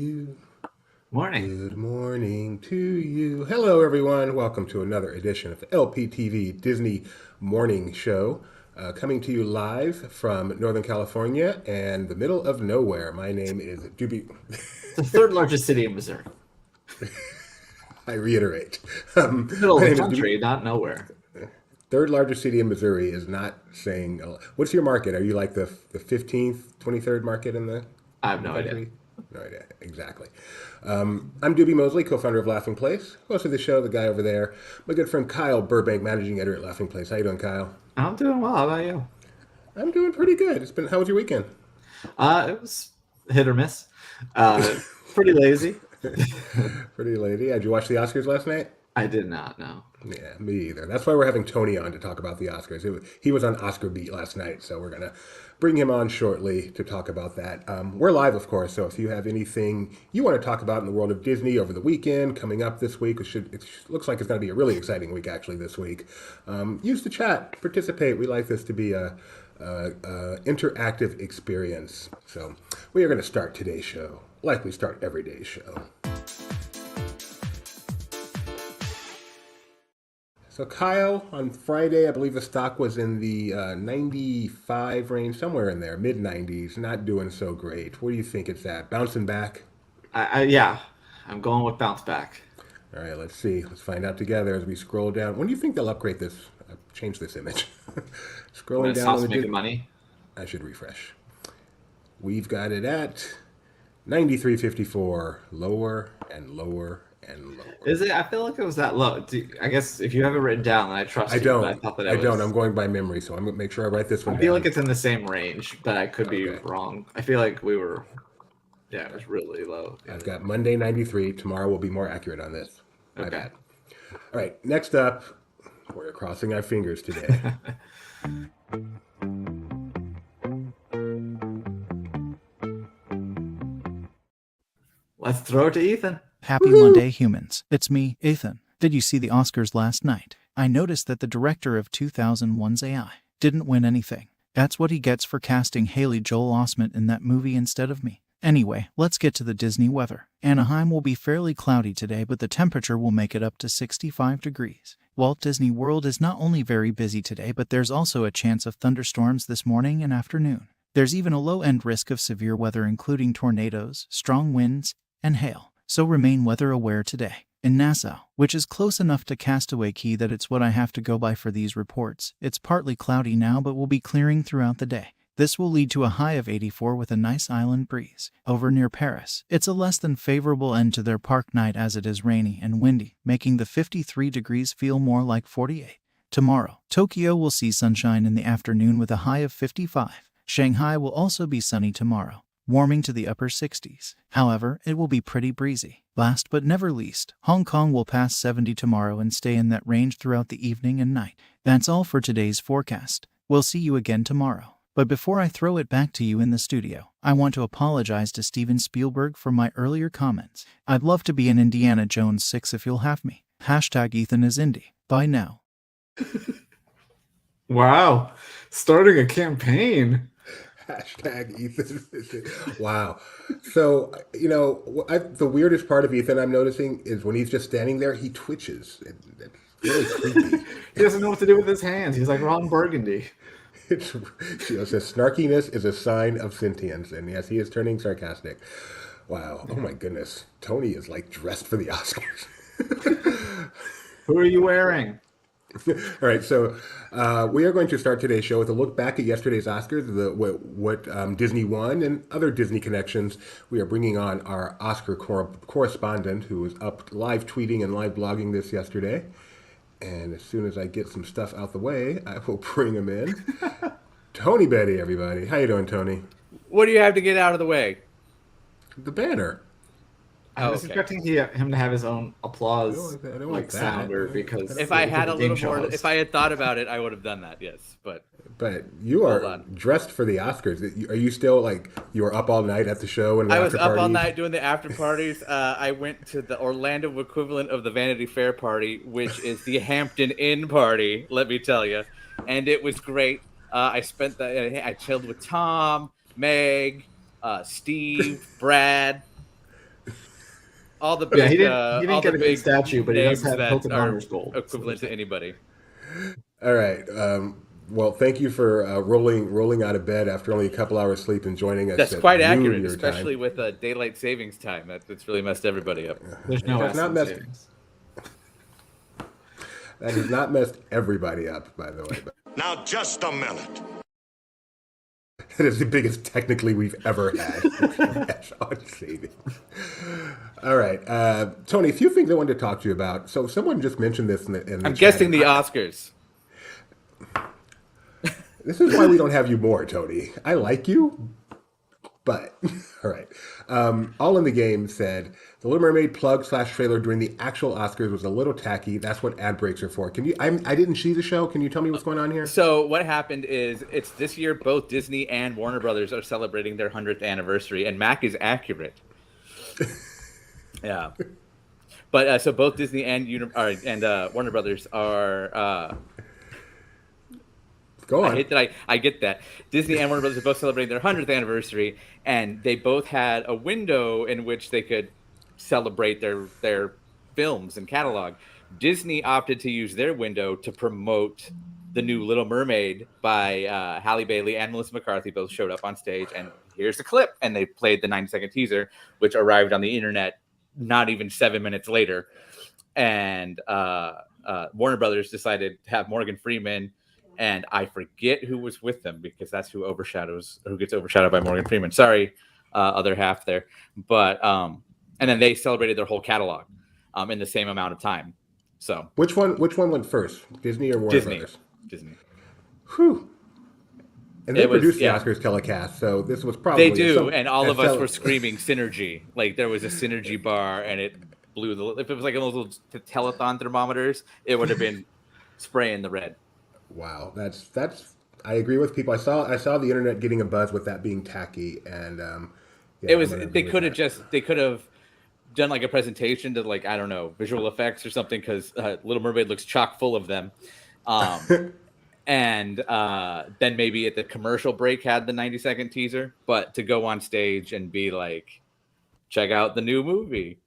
you. Morning. Good morning to you. Hello, everyone. Welcome to another edition of the LPTV Disney Morning Show, coming to you live from Northern California and the middle of nowhere. My name is Duby. The third largest city in Missouri. I reiterate. The middle My of the name is Duby. country, not nowhere. Third largest city in Missouri is not saying. What's your market? Are you like the 15th, 23rd market I have in the no idea. country? No idea. Exactly. I'm Doobie Mosley, co-founder of Laughing Place, host of the show, the guy over there, my good friend Kyle Burbank, managing editor at Laughing Place. How you doing, Kyle? I'm doing well. How about you? I'm doing pretty good. How was your weekend? It was hit or miss. Uh, Pretty lazy. Pretty lady. Did you watch the Oscars last night? I did not know. Yeah, me either. That's why we're having Tony on to talk about the Oscars. He was on Oscar Beat last night, so we're going to bring him on shortly to talk about that. We're live, of course, so if you have anything you want to talk about in the world of Disney over the weekend, coming up this week, it looks like it's going to be a really exciting week, actually, this week. Use the chat, participate. We like this to be a interactive experience. So we are going to start today's show, like we start every day's show. So Kyle, on Friday, I believe the stock was in the 95 range, somewhere in there, mid 90s. Not doing so great. What do you think it's at? Bouncing back? Yeah, I'm going with bounce back. All right, let's see. Let's find out together as we scroll down. When do you think they'll upgrade this? Change this image. When Scrolling it down on stops the making money. I should refresh. We've got it at 93.54, lower and lower and lower. Is it? I feel like it was that low. I guess if you have it written down, then I trust I you. But I don't. thought that I it was. don't. I'm going by memory, so I'm gonna make sure I write this one I down. feel like it's in the same range, but I could be Okay. wrong. I feel like we were. Yeah, it was really low. I've got Monday 93. Tomorrow will be more accurate on this. My Okay. bad. All right, next up, we're crossing our fingers today. Let's throw it to Ethan. Happy Monday, humans. It's me, Ethan. Did you see the Oscars last night? I noticed that the director of 2001's AI didn't win anything. That's what he gets for casting Haley Joel Osment in that movie instead of me. Anyway, let's get to the Disney weather. Anaheim will be fairly cloudy today, but the temperature will make it up to 65 degrees. Walt Disney World is not only very busy today, but there's also a chance of thunderstorms this morning and afternoon. There's even a low-end risk of severe weather, including tornadoes, strong winds, and hail. So remain weather aware today. In Nassau, which is close enough to Castaway Cay that it's what I have to go by for these reports, it's partly cloudy now but will be clearing throughout the day. This will lead to a high of 84 with a nice island breeze. Over near Paris, it's a less than favorable end to their park night as it is rainy and windy, making the 53 degrees feel more like 48. Tomorrow, Tokyo will see sunshine in the afternoon with a high of 55. Shanghai will also be sunny tomorrow, warming to the upper 60s. However, it will be pretty breezy. Last but never least, Hong Kong will pass 70 tomorrow and stay in that range throughout the evening and night. That's all for today's forecast. We'll see you again tomorrow. But before I throw it back to you in the studio, I want to apologize to Steven Spielberg for my earlier comments. I'd love to be in Indiana Jones 6 if you'll have me. Hashtag Ethan is Indy. Bye now. Wow, starting a campaign. Hashtag Ethan. Wow. So, the weirdest part of Ethan I'm noticing is when he's just standing there, he twitches. It's really creepy. He doesn't know what to do with his hands. He's like Ron Burgundy. It says snarkiness is a sign of sentience. And yes, he is turning sarcastic. Wow. Oh my goodness. Tony is like dressed for the Oscars. Who are you wearing? All right, so we are going to start today's show with a look back at yesterday's Oscars, what Disney won, and other Disney connections. We are bringing on our Oscar correspondent, who was up live tweeting and live blogging this yesterday. And as soon as I get some stuff out the way, I will bring him in. Tony Betty, everybody. How you doing, Tony? What do you have to get out of the way? The banner. I was expecting him to have his own applause I don't like that. sounder because If I had a little more, host. if I had thought about it, I would have done that. Yes, but you Hold are on. dressed for the Oscars. Are you still you were up all night at the show and I was after up all parties? night doing the after parties. I went to the Orlando equivalent of the Vanity Fair party, which is the Hampton Inn party. Let me tell you, and it was great. I chilled with Tom, Meg, Steve, Brad. all the big, Yeah, he didn't all get the a big big statue, but he does names have that Hilton are Honors Gold. equivalent to anybody. All right. Well, thank you for rolling out of bed after only a couple hours sleep and joining us That's at quite noon accurate, your especially time. with daylight savings time. That's really messed everybody up. There's It no has S not in messed savings. that has not messed everybody up, by the way. But Now, just a minute. it is the biggest technically we've ever had on savings. All right, Tony. A few things I wanted to talk to you about. So someone just mentioned this in the I'm chat, guessing and the Oscars. this is why we don't have you more, Tony. I like you, but all right. All in the Game said the Little Mermaid plug / trailer during the actual Oscars was a little tacky. That's what ad breaks are for. Can you? I didn't see the show. Can you tell me what's going on here? So what happened is it's this year both Disney and Warner Brothers are celebrating their 100th anniversary, and Mac is accurate. Yeah, but so both Disney and Warner Brothers are. Go on. I hate that I get that. Disney and Warner Brothers are both celebrating their 100th anniversary, and they both had a window in which they could celebrate their films and catalog. Disney opted to use their window to promote the new Little Mermaid by Halle Bailey and Melissa McCarthy. Both showed up on stage, and here's the clip. And they played the 90-second teaser, which arrived on the internet not even 7 minutes later. And Warner Brothers decided to have Morgan Freeman, and I forget who was with them because that's who gets overshadowed by Morgan Freeman. Sorry, other half there. But and then they celebrated their whole catalog in the same amount of time. So Which one went first? Disney or Warner Brothers? Disney. Whew. And they It was- produced the yeah. Oscars telecast, so this was probably They do, some- and all of a us cel- were screaming synergy. Like there was a synergy bar, and it blew the. If it was like one of those little telethon thermometers, it would have been spraying the red. Wow, that's. I agree with people. I saw the internet getting a buzz with that being tacky, and yeah, It was. I'm gonna They agree with could have that. they could have done like a presentation to like I don't know visual effects or something because Little Mermaid looks chock full of them. And then maybe at the commercial break had the 90-second teaser, but to go on stage and be like, check out the new movie.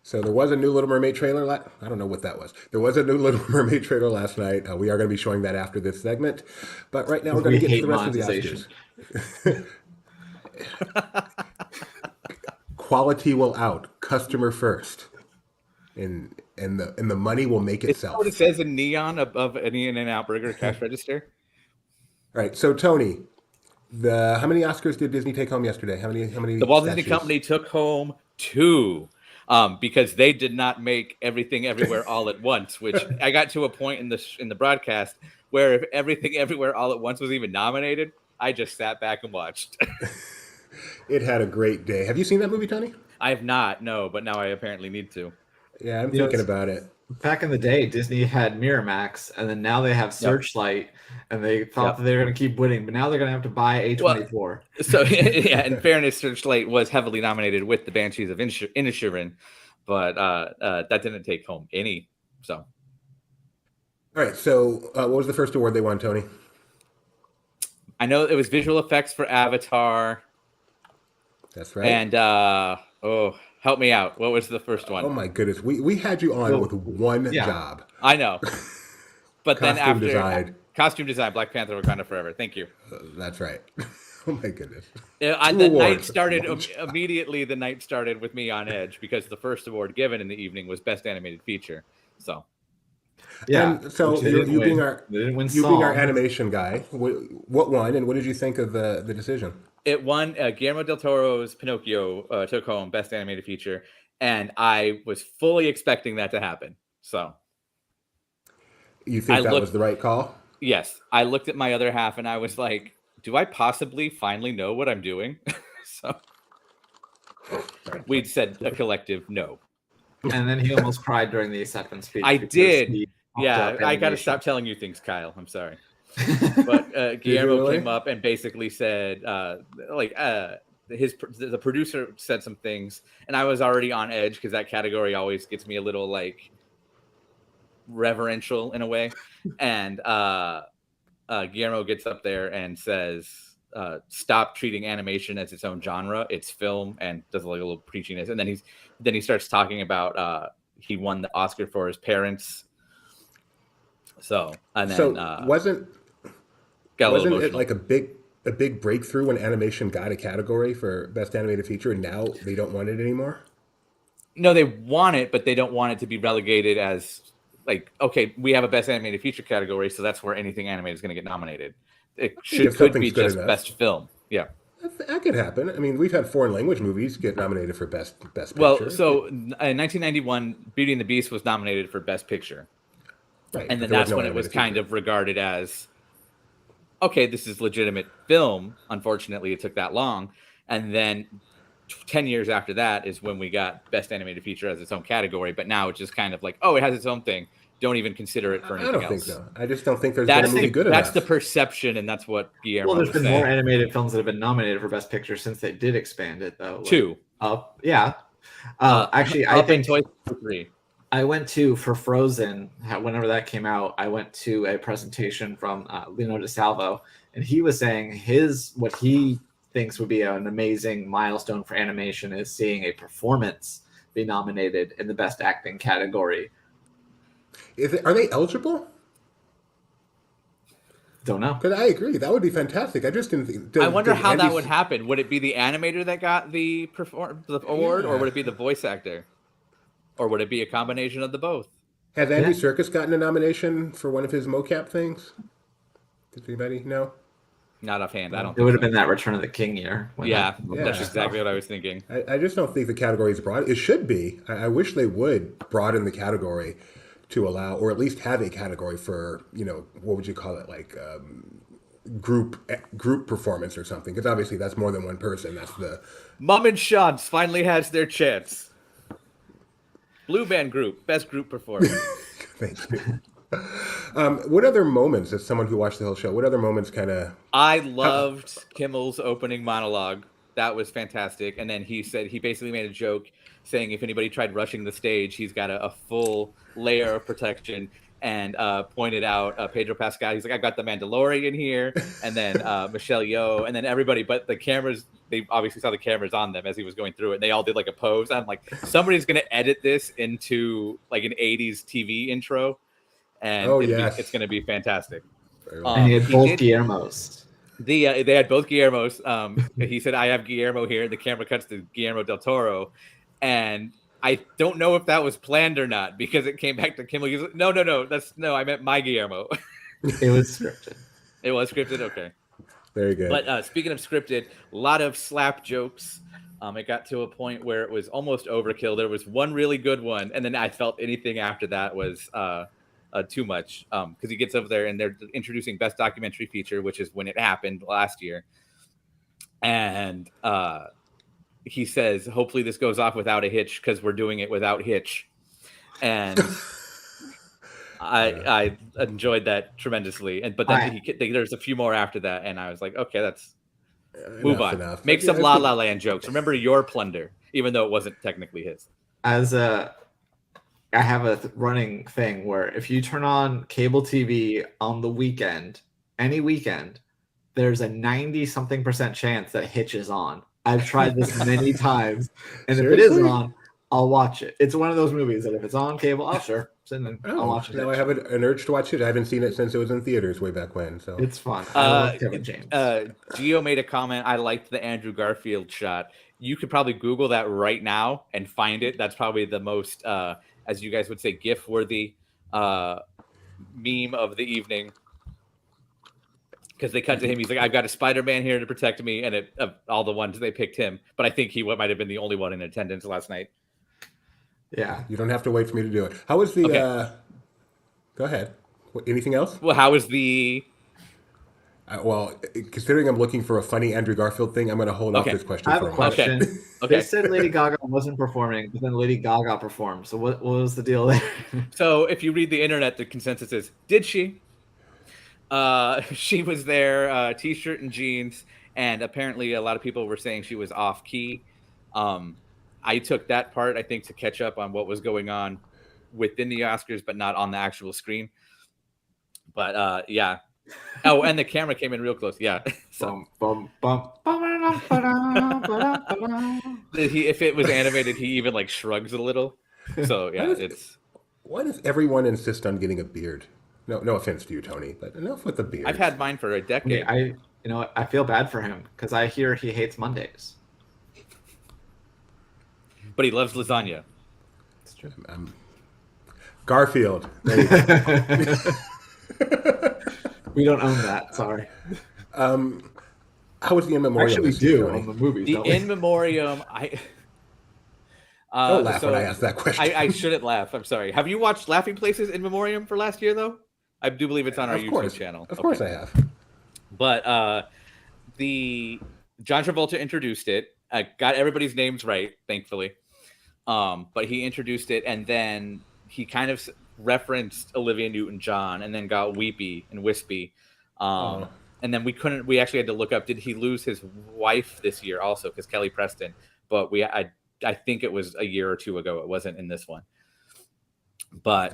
So there was a new Little Mermaid trailer. I don't know what that was. There was a new Little Mermaid trailer last night. We are going to be showing that after this segment, but right now we're going to get to hate the rest of the monetization. Oscars. Quality will out, customer first, and the money will make Is that itself. what it says in neon above any In-N-Out Burger cash register? All right. So Tony, how many Oscars did Disney take home yesterday? How many? The Walt Disney statues? Company took home 2 because they did not make Everything Everywhere All at Once, which I got to a point in the broadcast where if Everything Everywhere All at Once was even nominated, I just sat back and watched. It had a great day. Have you seen that movie, Tony? I have not, no, but now I apparently need to. Yeah, I'm You know, thinking it's- about it. Back in the day, Disney had Miramax, and then now they have Searchlight, and they thought that they were going to keep winning, but now they're going to have to buy A24. So, yeah, in fairness, Searchlight was heavily nominated with the Banshees of Inisherin, but that didn't take home any. So, All right. So what was the first award they won, Tony? I know it was visual effects for Avatar. That's right. And help me out. What was the first one? Oh my goodness, we had you on with one job. I know. But then Costume after design. costume design, Black Panther, Wakanda Forever. Thank you. That's right. Oh my goodness. The awards, night started one job. immediately. The night started with me on edge because the first award given in the evening was Best Animated Feature. So Yeah. And so which they you didn't being win. our They didn't win you being our song. animation guy, what won, and what did you think of the decision? it won Guillermo del Toro's Pinocchio took home Best Animated Feature, and I was fully expecting that to happen. So You think that was the right call? yes, I looked at my other half and I was like, do I possibly finally know what I'm doing? So we'd said a collective no. And then he almost cried during the acceptance speech. I because did. he fucked Yeah, up I got to animation. stop telling you things, Kyle. I'm sorry. But Guillermo really? came up and basically said, the producer said some things, and I was already on edge because that category always gets me a little like reverential in a way. And Guillermo gets up there and says, stop treating animation as its own genre. It's film, and does like a little preachiness. And then he starts talking about he won the Oscar for his parents. So and then wasn't got a little it emotional. like a big breakthrough when animation got a category for best animated feature, and now they don't want it anymore? No, they want it, but they don't want it to be relegated as like, okay, we have a best animated feature category, so that's where anything animated is going to get nominated. It if could be something's good just enough. best film. Yeah. That could happen. I mean, we've had foreign language movies get nominated for best picture. Well, so in 1991, Beauty and the Beast was nominated for best picture. Right, And but then there that's no when it was animated kind feature. of regarded as, okay, this is legitimate film. Unfortunately, it took that long. And then 10 years after that is when we got best animated feature as its own category. But now it's just kind of like, oh, it has its own thing. Don't even consider it for anything I don't else. think so. I just don't think there's been a movie good That's enough. the perception, and that's what Guillermo Well, there's was been saying. more animated films that have been nominated for Best Picture since they did expand it, though. Like, Two. Up, yeah. Actually, Up I think in Toy Story 3. I went to for Frozen whenever that came out. I went to a presentation from Lino DeSalvo, and he was saying what he thinks would be an amazing milestone for animation is seeing a performance be nominated in the Best Acting category. Are they eligible? Don't know. Because I agree, that would be fantastic. I just didn't think. I wonder how that would happen. Would it be the animator that got the award, or would it be the voice actor, or would it be a combination of the both? Has Andy Serkis gotten a nomination for one of his mocap things? Does anybody know? Not offhand. I don't. It would have been that Return of the King year. Yeah, that's exactly what I was thinking. I just don't think the category is broad. It should be. I wish they would broaden the category to allow, or at least have a category for, what would you call it, like group performance or something? Because obviously that's more than one person. That's the Mom and Sean's finally has their chance. Blue Band Group, best group performance. Thank you. What other moments, as someone who watched the whole show, what other moments kind of... I loved Kimmel's opening monologue. That was fantastic. And then he basically made a joke saying if anybody tried rushing the stage, he's got a full layer of protection, and pointed out Pedro Pascal. He's like, I got the Mandalorian here, and then Michelle Yeoh, and then everybody. But the cameras, they obviously saw the cameras on them as he was going through it, and they all did like a pose. I'm like, somebody's going to edit this into like an 80s TV intro, and it's going to be fantastic. And he had both Guillermos. They had both Guillermos. He said, I have Guillermo here. The camera cuts to Guillermo del Toro. And I don't know if that was planned or not, because it came back to Kimmel. He's like, no, I meant my Guillermo. It was scripted. It was scripted? Okay. Very good. But speaking of scripted, a lot of slap jokes. It got to a point where it was almost overkill. There was one really good one, and then I felt anything after that was too much, because he gets over there and they're introducing Best Documentary Feature, which is when it happened last year. And he says, hopefully this goes off without a hitch, because we're doing it without hitch. And I enjoyed that tremendously. But then there's a few more after that, and I was like, okay, that's move on. Enough. Make some La La Land jokes. Remember your plunder, even though it wasn't technically his. I have a running thing where if you turn on cable TV on the weekend, any weekend, there's a 90-something% chance that Hitch is on. I've tried this many times, and Seriously? if it is on, I'll watch it. It's one of those movies that if it's on cable, sure, I'll watch it. Now I have an urge to watch it. I haven't seen it since it was in theaters way back when. So it's fun. I love Kevin James. Gio made a comment. I liked the Andrew Garfield shot. You could probably Google that right now and find it. That's probably the most, as you guys would say, GIF-worthy meme of the evening. Because they cut to him, he's like, I've got a Spider-Man here to protect me, and all the ones they picked him. But I think he might have been the only one in attendance last night. Yeah. You don't have to wait for me to do it. How was the... Okay. Go ahead. Anything else? Well, how was the... well, considering I'm looking for a funny Andrew Garfield thing, I'm going to hold off this question I have for a a moment. question. Okay. They said Lady Gaga wasn't performing, but then Lady Gaga performed. So what was the deal there? So if you read the internet, the consensus is, did she? She was there, t-shirt and jeans, and apparently a lot of people were saying she was off key. I took that part, I think, to catch up on what was going on within the Oscars, but not on the actual screen. But yeah, Oh, and the camera came in real close. Yeah. So Bum, bum, bum, ba-dum. if it was animated, he even like shrugs a little. So Why yeah, does, why does everyone insist on getting a beard? No offense to you, Tony, but enough with the beard. I've had mine for a decade. You know what? I feel bad for him because I hear he hates Mondays. But he loves lasagna. It's true. Garfield. There you go. We don't own that. Sorry. How was the in memoriam? Actually, we this year, do Tony? own the movies. The don't we? in memoriam, Don't laugh when I ask that question. I shouldn't laugh. I'm sorry. Have you watched Laughing Places in memoriam for last year though? I do believe it's on our YouTube channel. Of course I have. But the John Travolta introduced it. I got everybody's names right, thankfully. But he introduced it, and then he kind of referenced Olivia Newton-John, and then got weepy and wispy. And then we actually had to look up, did he lose his wife this year also? Because Kelly Preston. But I think it was a year or two ago. It wasn't in this one. But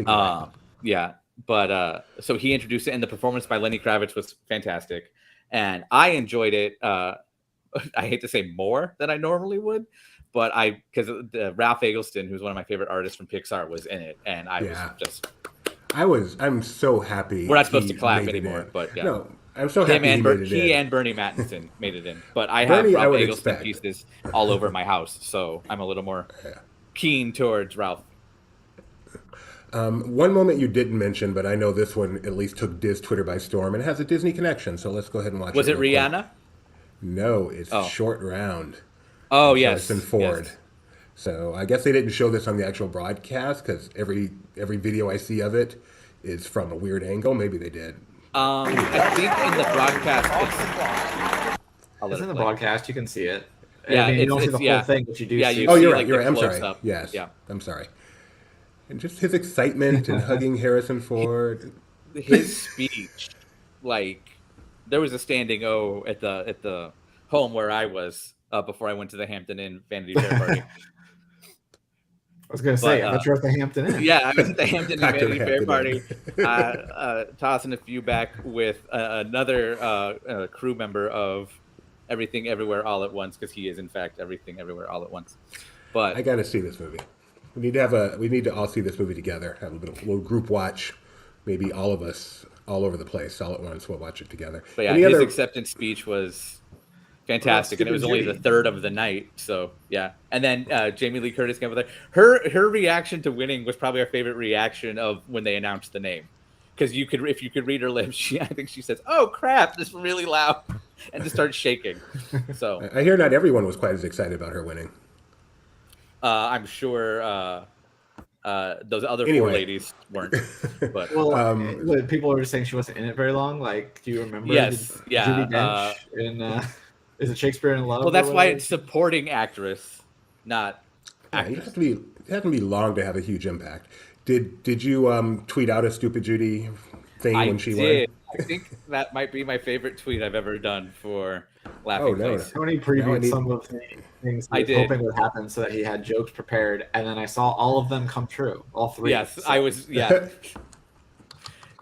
yeah. But so he introduced it, and the performance by Lenny Kravitz was fantastic. And I enjoyed it. I hate to say more than I normally would, but because Ralph Eggleston, who's one of my favorite artists from Pixar, was in it, and I'm so happy. We're not supposed to clap anymore, but yeah. No, I'm so happy he and Bernie Mattison made it in. But I have Ralph Eggleston pieces all over my house, so I'm a little more keen towards Ralph. One moment you didn't mention, but I know this one at least took Diz Twitter by storm, and it has a Disney connection, so let's go ahead and watch it. Was it Rihanna? Quick. No, it's Short Round. Oh, yes. Harrison Ford. Yes. So I guess they didn't show this on the actual broadcast because every video I see of it is from a weird angle. Maybe they did. I think in the broadcast, it's in the broadcast. You can see it. Yeah, I mean, you don't see the whole thing, but you do. Yeah, see you're see, right. You're right. I'm sorry. Up. Yes. Yeah. I'm sorry. And just his excitement and hugging Harrison Ford. His speech, like there was a standing O at the home where I was before I went to the Hampton Inn Vanity Fair party. I was going to say, I thought you were at the Hampton Inn. Yeah, I was at the Hampton Inn Vanity Fair party, tossing a few back with another crew member of Everything Everywhere All at Once, because he is in fact Everything Everywhere All at Once. But I got to see this movie. We need to all see this movie together. Have a little group watch. Maybe all of us all over the place all at once. We'll watch it together. But yeah, his acceptance speech was fantastic, and it was only the third of the night. So yeah, and then Jamie Lee Curtis came with her reaction to winning was probably our favorite reaction of when they announced the name, because if you could read her lips, I think she says, "Oh crap!" this really loud, and just starts shaking. So I hear not everyone was quite as excited about her winning. I'm sure those other four ladies weren't. But people were just saying she wasn't in it very long. Like, do you remember? Yes, yeah. Judi Dench in is it Shakespeare in Love? Well, that's why it's supporting actress, not actress. It hasn't be long to have a huge impact. Did you tweet out a stupid Judy thing when she won? I think that might be my favorite tweet I've ever done for Laughing Place. Tony previewed some of the things he was hoping would happen so that he had jokes prepared, and then I saw all of them come true, all three. Yes, so. I was, yeah.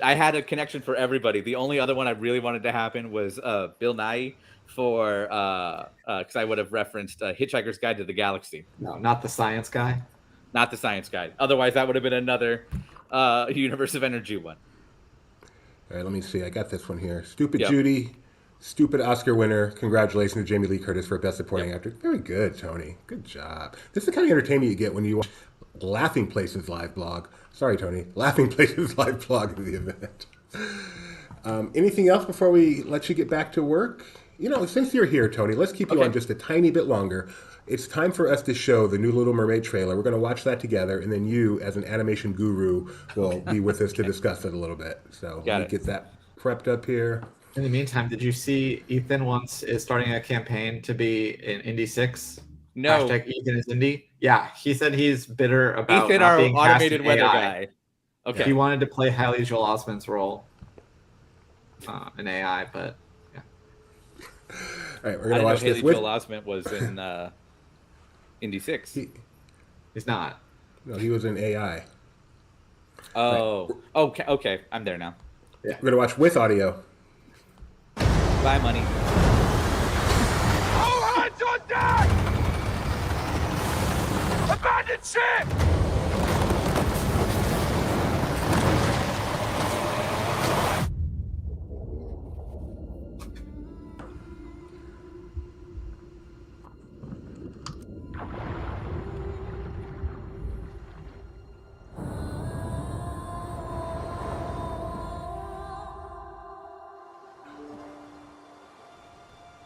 I had a connection for everybody. The only other one I really wanted to happen was Bill Nye for, because I would have referenced Hitchhiker's Guide to the Galaxy. No, not the science guy. Not the science guide. Otherwise, that would have been another Universe of Energy one. All right, let me see. I got this one here. Stupid Judy, stupid Oscar winner. Congratulations to Jamie Lee Curtis for Best Supporting Actor. Very good, Tony. Good job. This is the kind of entertainment you get when you watch Laughing Places live blog. Sorry, Tony. Laughing Places live blog of the event. Anything else before we let you get back to work? You know, since you're here, Tony, let's keep you on just a tiny bit longer. It's time for us to show the new Little Mermaid trailer. We're going to watch that together, and then you, as an animation guru, will be with us to discuss it a little bit. So let me get that prepped up here. In the meantime, did you see Ethan is starting a campaign to be in Indy 6? No. Hashtag Ethan is Indy. Yeah, he said he's bitter about Ethan, not our being automated cast in weather AI. guy. Okay. He wanted to play Haley Joel Osment's role in AI, but yeah. All right, we're going to watch this. Haley Joel Osment was in Indy 6. He's not. No, he was in AI. Oh, okay. I'm there now. Yeah. We're going to watch with audio. Bye, money. All hands on deck! Abandon ship!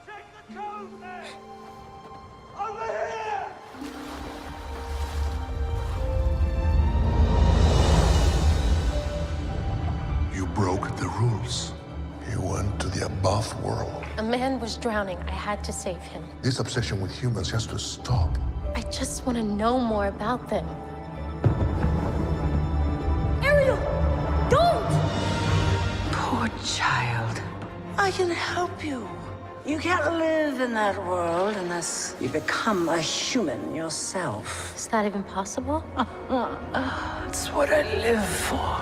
Check the code, man! Over here! You broke the rules. You went to the above world. A man was drowning. I had to save him. This obsession with humans has to stop. I just want to know more about them. Ariel! Don't! Poor child. I can help you. You can't live in that world unless you become a human yourself. Is that even possible? That's what I live for.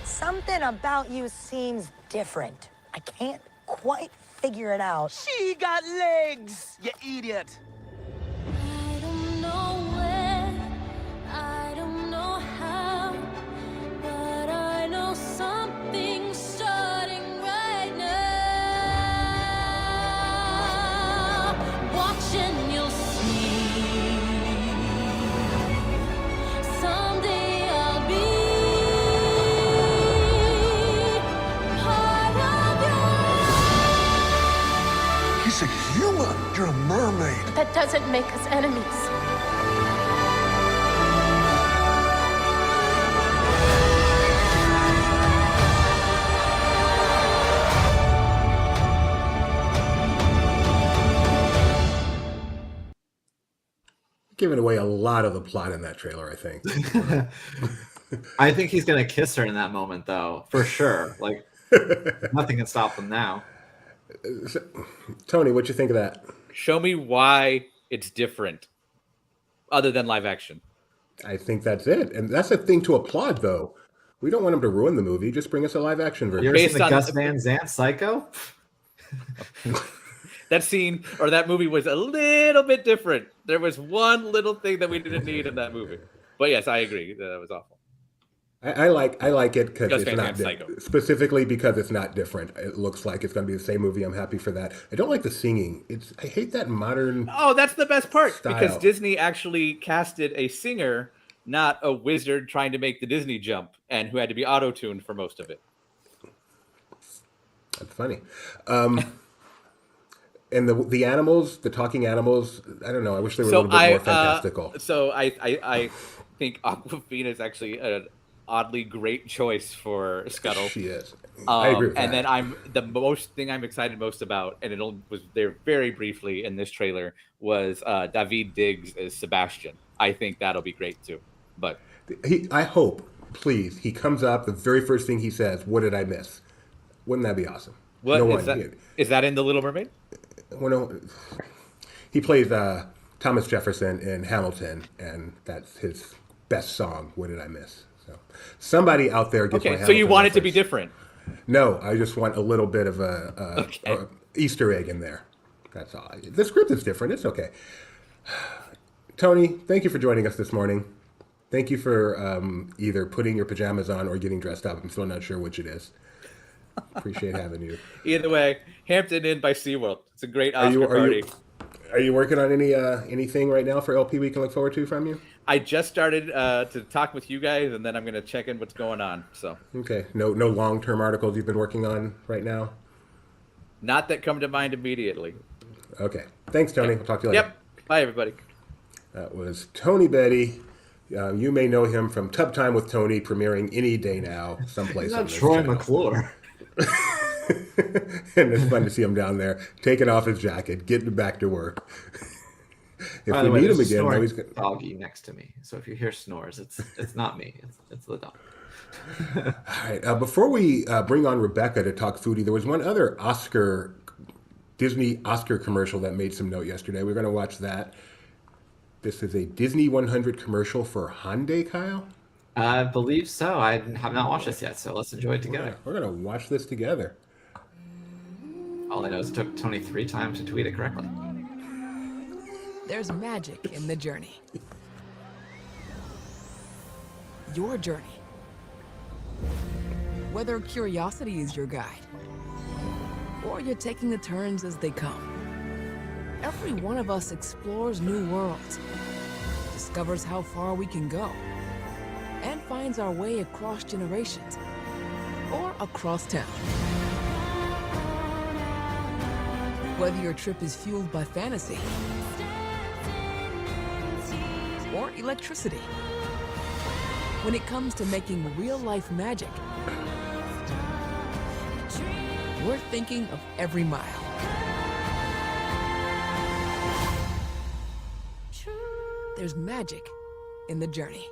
Something about you seems different. I can't quite figure it out. She got legs, you idiot! I don't know where, I don't know how, but I know something's starting right now. Watching, you'll see. Someday I'll be part of your. He's a human. You're a mermaid. That doesn't make us enemies. Giving away a lot of the plot in that trailer, I think. I think he's gonna kiss her in that moment, though, for sure. Like nothing can stop them now. Tony, what you think of that? Show me why it's different, other than live action. I think that's it. And that's a thing to applaud, though. We don't want him to ruin the movie. Just bring us a live action You version. ever seen Based the on- Gus Van Sant Psycho? That scene or that movie was a little bit different. There was one little thing that we didn't need in that movie. But yes, I agree. That was awful. I like it because Gus it's Van not Sant Psycho. specifically because it's not different. It looks like it's going to be the same movie. I'm happy for that. I don't like the singing. I hate that modern. Oh, that's the best part because Style. Disney actually casted a singer, not a wizard trying to make the Disney jump, and who had to be auto-tuned for most of it. That's funny. And the animals, the talking animals. I don't know. I wish they were a little bit more fantastical. So I think Aquafina is actually an oddly great choice for Scuttle. She is. I agree with And that. then the thing I'm excited most about, and it only was there very briefly in this trailer, was David Diggs as Sebastian. I think that'll be great too. But I hope, please, he comes up. The very first thing he says, "What did I miss?" Wouldn't that be awesome? what No is one- that? Is that in the Little Mermaid? He plays Thomas Jefferson in Hamilton, and that's his best song. What did I miss? So somebody out there gets my Okay, so you Hamilton want it to be reference. different. No, I just want a little bit of a Easter egg in there. That's all. The script is different. It's okay. Tony, thank you for joining us this morning. Thank you for either putting your pajamas on or getting dressed up. I'm still not sure which it is. Appreciate having you. Either way, Hampton Inn by SeaWorld. It's a great Oscar party. Are you working on anything right now for LP we can look forward to from you? I just started to talk with you guys, and then I'm going to check in what's going on. So Okay. No long-term articles you've been working on right now? not that come to mind immediately. Okay. Thanks, Tony. We'll talk to you later. Yep. Bye, everybody. That was Tony Betty. You may know him from Tub Time with Tony, premiering any day now, someplace. He's on not this Troy channel. McClure. And it's fun to see him down there, taking off his jacket, getting back to work. If By we the way, meet there's him a again, snoring he's gonna... doggy next to me. So if you hear snores, it's not me. It's the dog. All right. Before we bring on Rebecca to talk foodie, there was one other Oscar Disney Oscar commercial that made some note yesterday. We're going to watch that. This is a Disney 100 commercial for Hyundai, Kyle. I believe so. I have not watched this yet, so let's enjoy it together. We're going to watch this together. All I know is it took Tony 3 times to tweet it correctly. There's magic in the journey. Your journey. Whether curiosity is your guide, or you're taking the turns as they come. Every one of us explores new worlds, discovers how far we can go, and finds our way across generations, or across town. Whether your trip is fueled by fantasy or electricity, when it comes to making real-life magic, we're thinking of every mile. There's magic in the journey.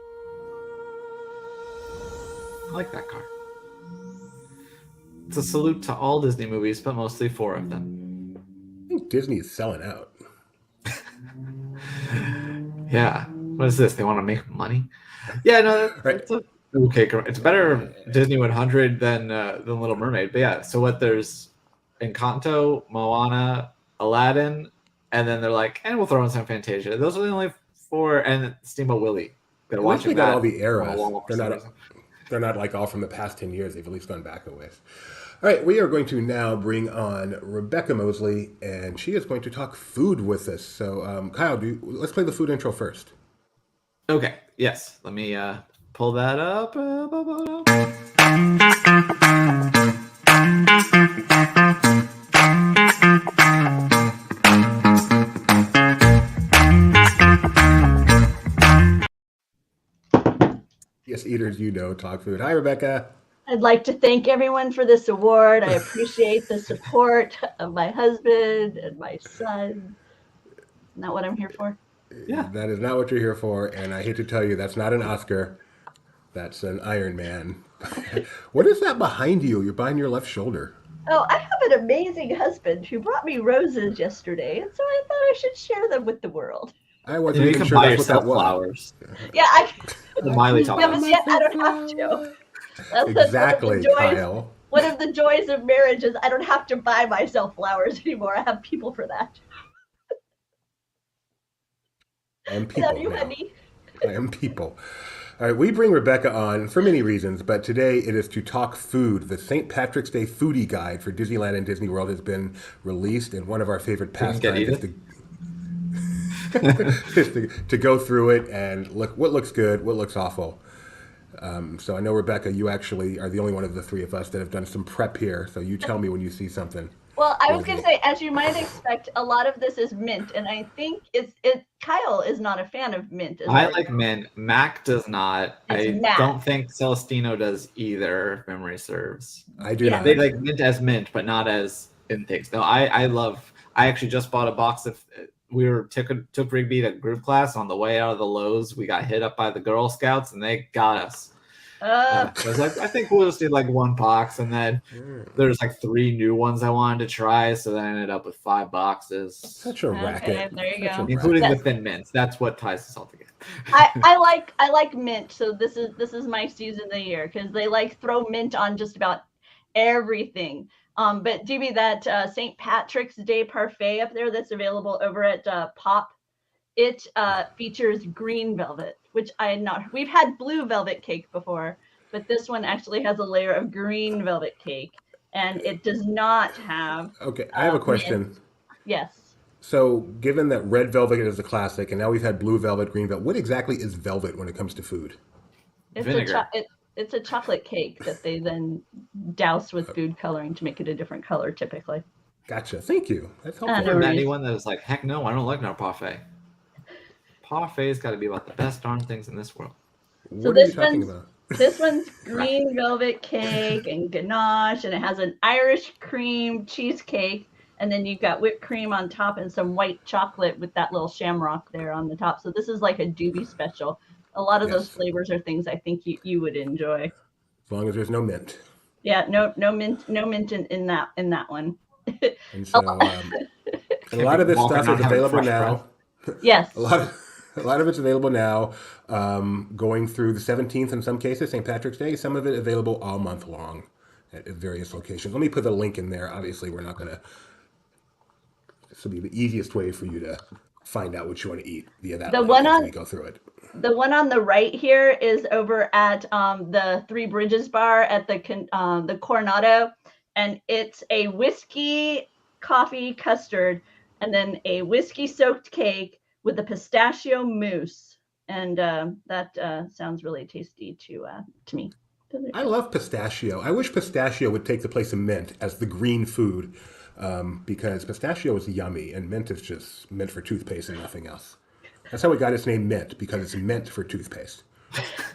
I like that car. It's a salute to all Disney movies, but mostly 4 of them. I think Disney is selling out. Yeah. What is this? They want to make money? Yeah, no, it's okay. It's better Disney 100 than Little Mermaid. But yeah, so what? There's Encanto, Moana, Aladdin, and then they're like, and we'll throw in some Fantasia. Those are the only 4, and Steamboat Willie. At least they got all the eras. They're not like all from the past 10 years. They've at least gone back a ways. All right, we are going to now bring on Rebecca Mosley, and she is going to talk food with us. So, Kyle, let's play the food intro first. Okay. Yes. Let me pull that up. Yes, eaters, talk food. Hi, Rebecca. I'd like to thank everyone for this award. I appreciate the support of my husband and my son. Isn't that what I'm here for? Yeah. That is not what you're here for, and I hate to tell you, that's not an Oscar. That's an Iron Man. What is that behind you? You're behind your left shoulder. Oh, I have an amazing husband who brought me roses yesterday, and so I thought I should share them with the world. I wasn't even sure that's what that was. Flowers. Yeah, The Miley top. Yet I don't have to. Exactly, Kyle. One of the joys of marriage is I don't have to buy myself flowers anymore. I have people for that. And people. Love you, honey. And people. All right, we bring Rebecca on for many reasons, but today it is to talk food. The St. Patrick's Day foodie guide for Disneyland and Disney World has been released, and one of our favorite pastimes is to go through it and look what looks good, what looks awful. So I know, Rebecca, you actually are the only one of the 3 of us that have done some prep here, so you tell me when you see something. Well, I was going to say, as you might expect, a lot of this is mint, and I think Kyle is not a fan of mint. I like mint. Mac does not. I don't think Celestino does either, if memory serves. I do not. They like mint as mint, but not as in things. No, I actually just bought a box of. We took Rigby to group class. On the way out of the Lowe's, we got hit up by the Girl Scouts, and they got us. I was like, I think we'll just do like 1 box, and then there's like 3 new ones I wanted to try, so then I ended up with 5 boxes. Such a racket. There you go. Including the thin mints. That's what ties this all together. I like mint, so this is my season of the year because they throw mint on just about everything. But DB, that St. Patrick's Day parfait up there that's available over at Pop, it features green velvet, which I had not. We've had blue velvet cake before, but this one actually has a layer of green velvet cake, and it does not have. Okay, I have a question. Mint. Yes. So, given that red velvet is a classic, and now we've had blue velvet, green velvet, what exactly is velvet when it comes to food? It's a chocolate cake that they then douse with food coloring to make it a different color, typically. Gotcha. Thank you. That's helpful. I've never met anyone that was like, heck no, I don't like no parfait. Parfait's got to be about the best darn things in this world. What are you talking about? This one's green velvet cake and ganache, and it has an Irish cream cheesecake, and then you've got whipped cream on top and some white chocolate with that little shamrock there on the top. So this is like a Doobie special. A lot of those flavors are things I think you would enjoy. As long as there's no mint. Yeah, no mint in that one. And so, and a lot of this stuff is available now. Yes. A lot of it's available now, going through the 17th in some cases, St. Patrick's Day. Some of it available all month long at various locations. Let me put the link in there. Obviously, we're not going to. This will be the easiest way for you to find out what you want to eat via that The link one as on we go through it. the one on the right here is over at the Three Bridges bar at the Coronado, and it's a whiskey coffee custard, and then a whiskey soaked cake with a pistachio mousse, and that sounds really tasty to me. I love pistachio. I wish pistachio would take the place of mint as the green food, because pistachio is yummy and mint is just meant for toothpaste and nothing else. That's how it got its name, mint, because it's meant for toothpaste.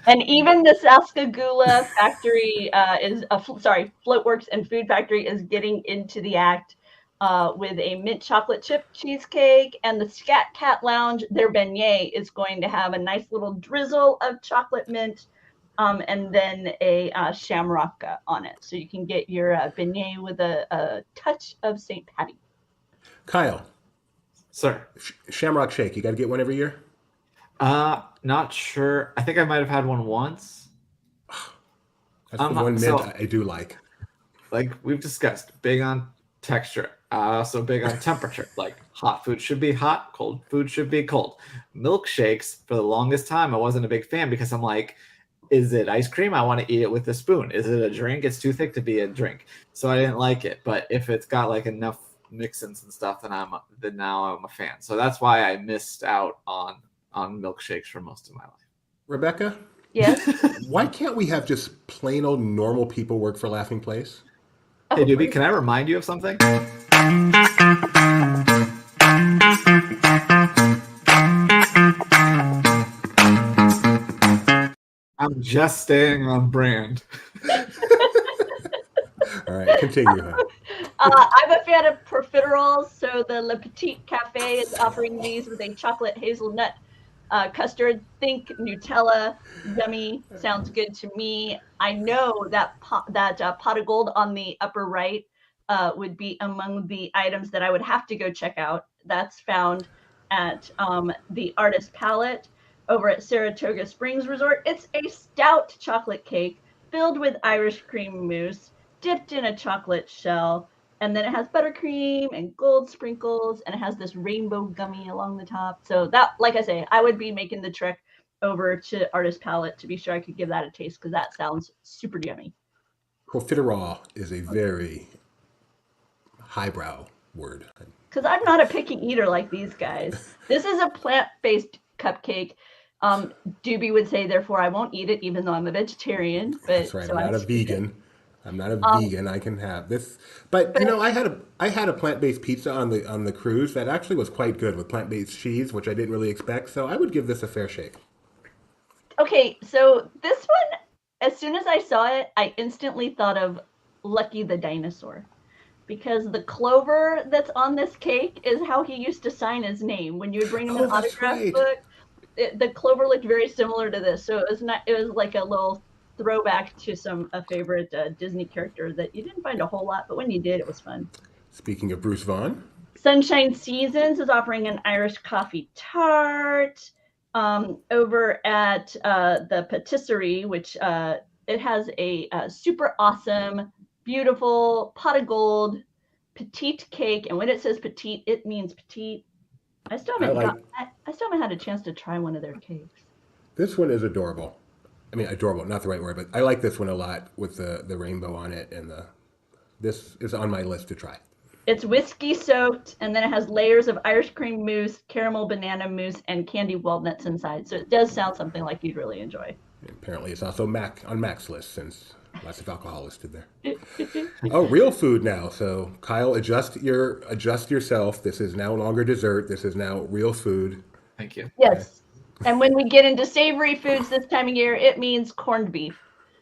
And even the Saskagula factory Floatworks and Food Factory is getting into the act with a mint chocolate chip cheesecake, and the Scat Cat Lounge, their beignet is going to have a nice little drizzle of chocolate mint, and then a shamrock on it, so you can get your beignet with a touch of St. Patty. Kyle, Sir. Shamrock Shake. You got to get one every year? Not sure. I think I might have had one once. That's the one mint I do like. Like we've discussed, big on texture. Also big on temperature. Like hot food should be hot, cold food should be cold. Milkshakes, for the longest time, I wasn't a big fan because I'm like, is it ice cream? I want to eat it with a spoon. Is it a drink? It's too thick to be a drink. So I didn't like it. But if it's got like enough mix-ins and stuff, then now I'm a fan. So that's why I missed out on milkshakes for most of my life. Rebecca? Yes? Why can't we have just plain old normal people work for Laughing Place? Hey, Doobie, can I remind you of something? I'm just staying on brand. All right, continue. I'm a fan of profiteroles, so the Le Petit Cafe is offering these with a chocolate hazelnut custard. Think Nutella, yummy, sounds good to me. I know that pot of gold on the upper right would be among the items that I would have to go check out. That's found at the Artist Palette over at Saratoga Springs Resort. It's a stout chocolate cake filled with Irish cream mousse, dipped in a chocolate shell, and then it has buttercream and gold sprinkles, and it has this rainbow gummy along the top. So that, like I say, I would be making the trek over to Artist Palette to be sure I could give that a taste, because that sounds super yummy. Profiterole is a very highbrow word. Because I'm not a picky eater like these guys. This is a plant-based cupcake. Doobie would say, therefore, I won't eat it, even though I'm a vegetarian. But that's right. I'm not a vegan. I'm not a vegan. I can have this, but you know, I had a plant-based pizza on the cruise that actually was quite good with plant-based cheese, which I didn't really expect. So I would give this a fair shake. Okay, so this one, as soon as I saw it, I instantly thought of Lucky the dinosaur, because the clover that's on this cake is how he used to sign his name when you would bring him an autograph book. The clover looked very similar to this, so it was like a little throwback to a favorite Disney character that you didn't find a whole lot, but when you did, it was fun. Speaking of Bruce Vaughan, Sunshine Seasons is offering an Irish coffee tart. Over at the patisserie, which it has a super awesome, beautiful pot of gold petite cake, and when it says petite, it means petite. I still haven't had a chance to try one of their cakes. This one is adorable. I mean, adorable, not the right word, but I like this one a lot with the rainbow on it, and this is on my list to try. It's whiskey soaked, and then it has layers of Irish cream mousse, caramel banana mousse, and candy walnuts inside. So it does sound something like you'd really enjoy. Apparently, it's also on Mac's list, since lots of alcohol listed there. Oh, real food now. So Kyle, adjust yourself. This is no longer dessert. This is now real food. Thank you. Yes. And when we get into savory foods this time of year, it means corned beef.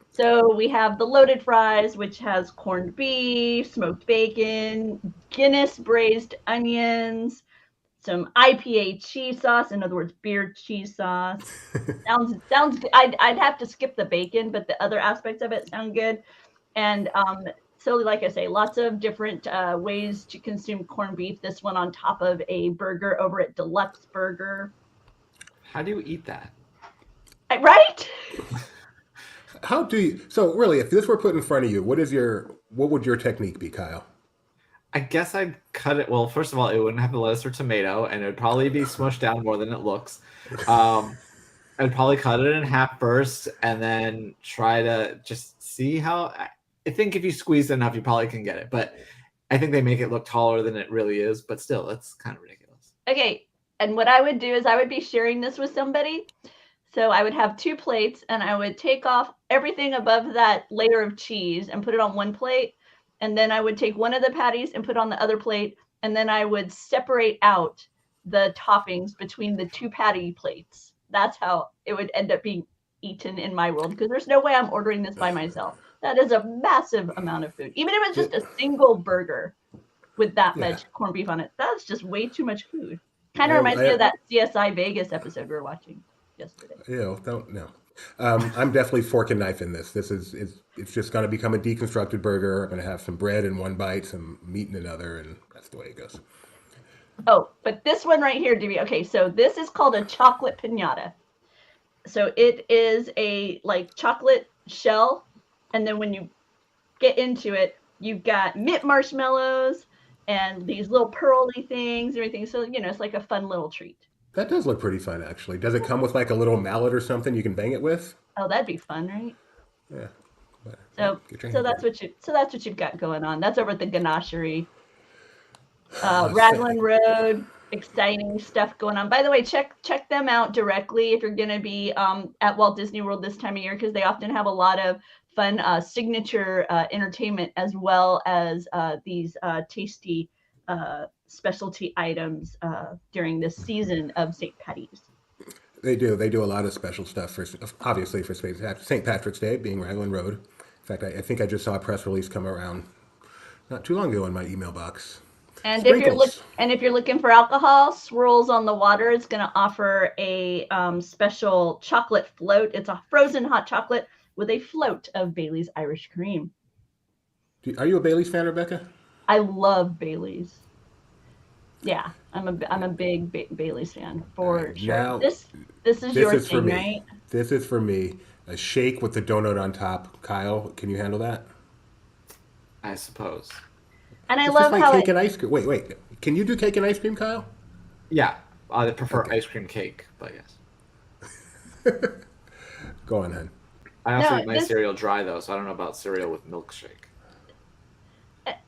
So we have the loaded fries, which has corned beef, smoked bacon, Guinness braised onions, some IPA cheese sauce, in other words, beer cheese sauce. Sounds good. I'd have to skip the bacon, but the other aspects of it sound good. And So like I say, lots of different ways to consume corned beef. This one on top of a burger over at Deluxe Burger. How do you eat that? Right? How do you? So really, if this were put in front of you, what would your technique be, Kyle? I guess I'd cut it. Well, first of all, it wouldn't have the lettuce or tomato, and it'd probably be smushed down more than it looks. I'd probably cut it in half first, and then try to just see how. I think if you squeeze it enough, you probably can get it. But I think they make it look taller than it really is. But still, that's kind of ridiculous. Okay, and what I would do is I would be sharing this with somebody. So I would have 2 plates, and I would take off everything above that layer of cheese and put it on one plate. And then I would take one of the patties and put it on the other plate. And then I would separate out the toppings between the 2 patty plates. That's how it would end up being eaten in my world, because there's no way I'm ordering this by myself. That is a massive amount of food. Even if it's just a single burger with that much corned beef on it, that's just way too much food. Kind of reminds me of that CSI Vegas episode we were watching yesterday. No. I'm definitely fork and knife in this. This is it's just going to become a deconstructed burger. I'm going to have some bread in one bite, some meat in another, and that's the way it goes. Oh, but this one right here, DB. Okay, so this is called a chocolate piñata. So it is a like chocolate shell, and then when you get into it, you've got mint marshmallows and these little pearly things and everything. So it's like a fun little treat. That does look pretty fun, actually. Does it come with like a little mallet or something you can bang it with? Oh, that'd be fun, right? Yeah. So that's what you've got going on. That's over at the Ganachery. Raglan Road, exciting stuff going on. By the way, check them out directly if you're going to be at Walt Disney World this time of year, because they often have a lot of fun signature entertainment, as well as these tasty specialty items during this season of St. Patty's. They do a lot of special stuff for St. Patrick's Day, being Raglan Road. In fact, I think I just saw a press release come around not too long ago in my email box. And if you're looking for alcohol, Swirls on the Water is going to offer a special chocolate float. It's a frozen hot chocolate with a float of Bailey's Irish Cream. Are you a Bailey's fan, Rebecca? I love Bailey's. Yeah, I'm a big Bailey's fan for sure. Now, this is your thing, right? This is for me. A shake with the donut on top. Kyle, can you handle that? I suppose. And I love how cake and ice cream. Wait. Can you do cake and ice cream, Kyle? Yeah, I prefer ice cream cake, but yes. Go on, then. I also eat my cereal dry, though, so I don't know about cereal with milkshake.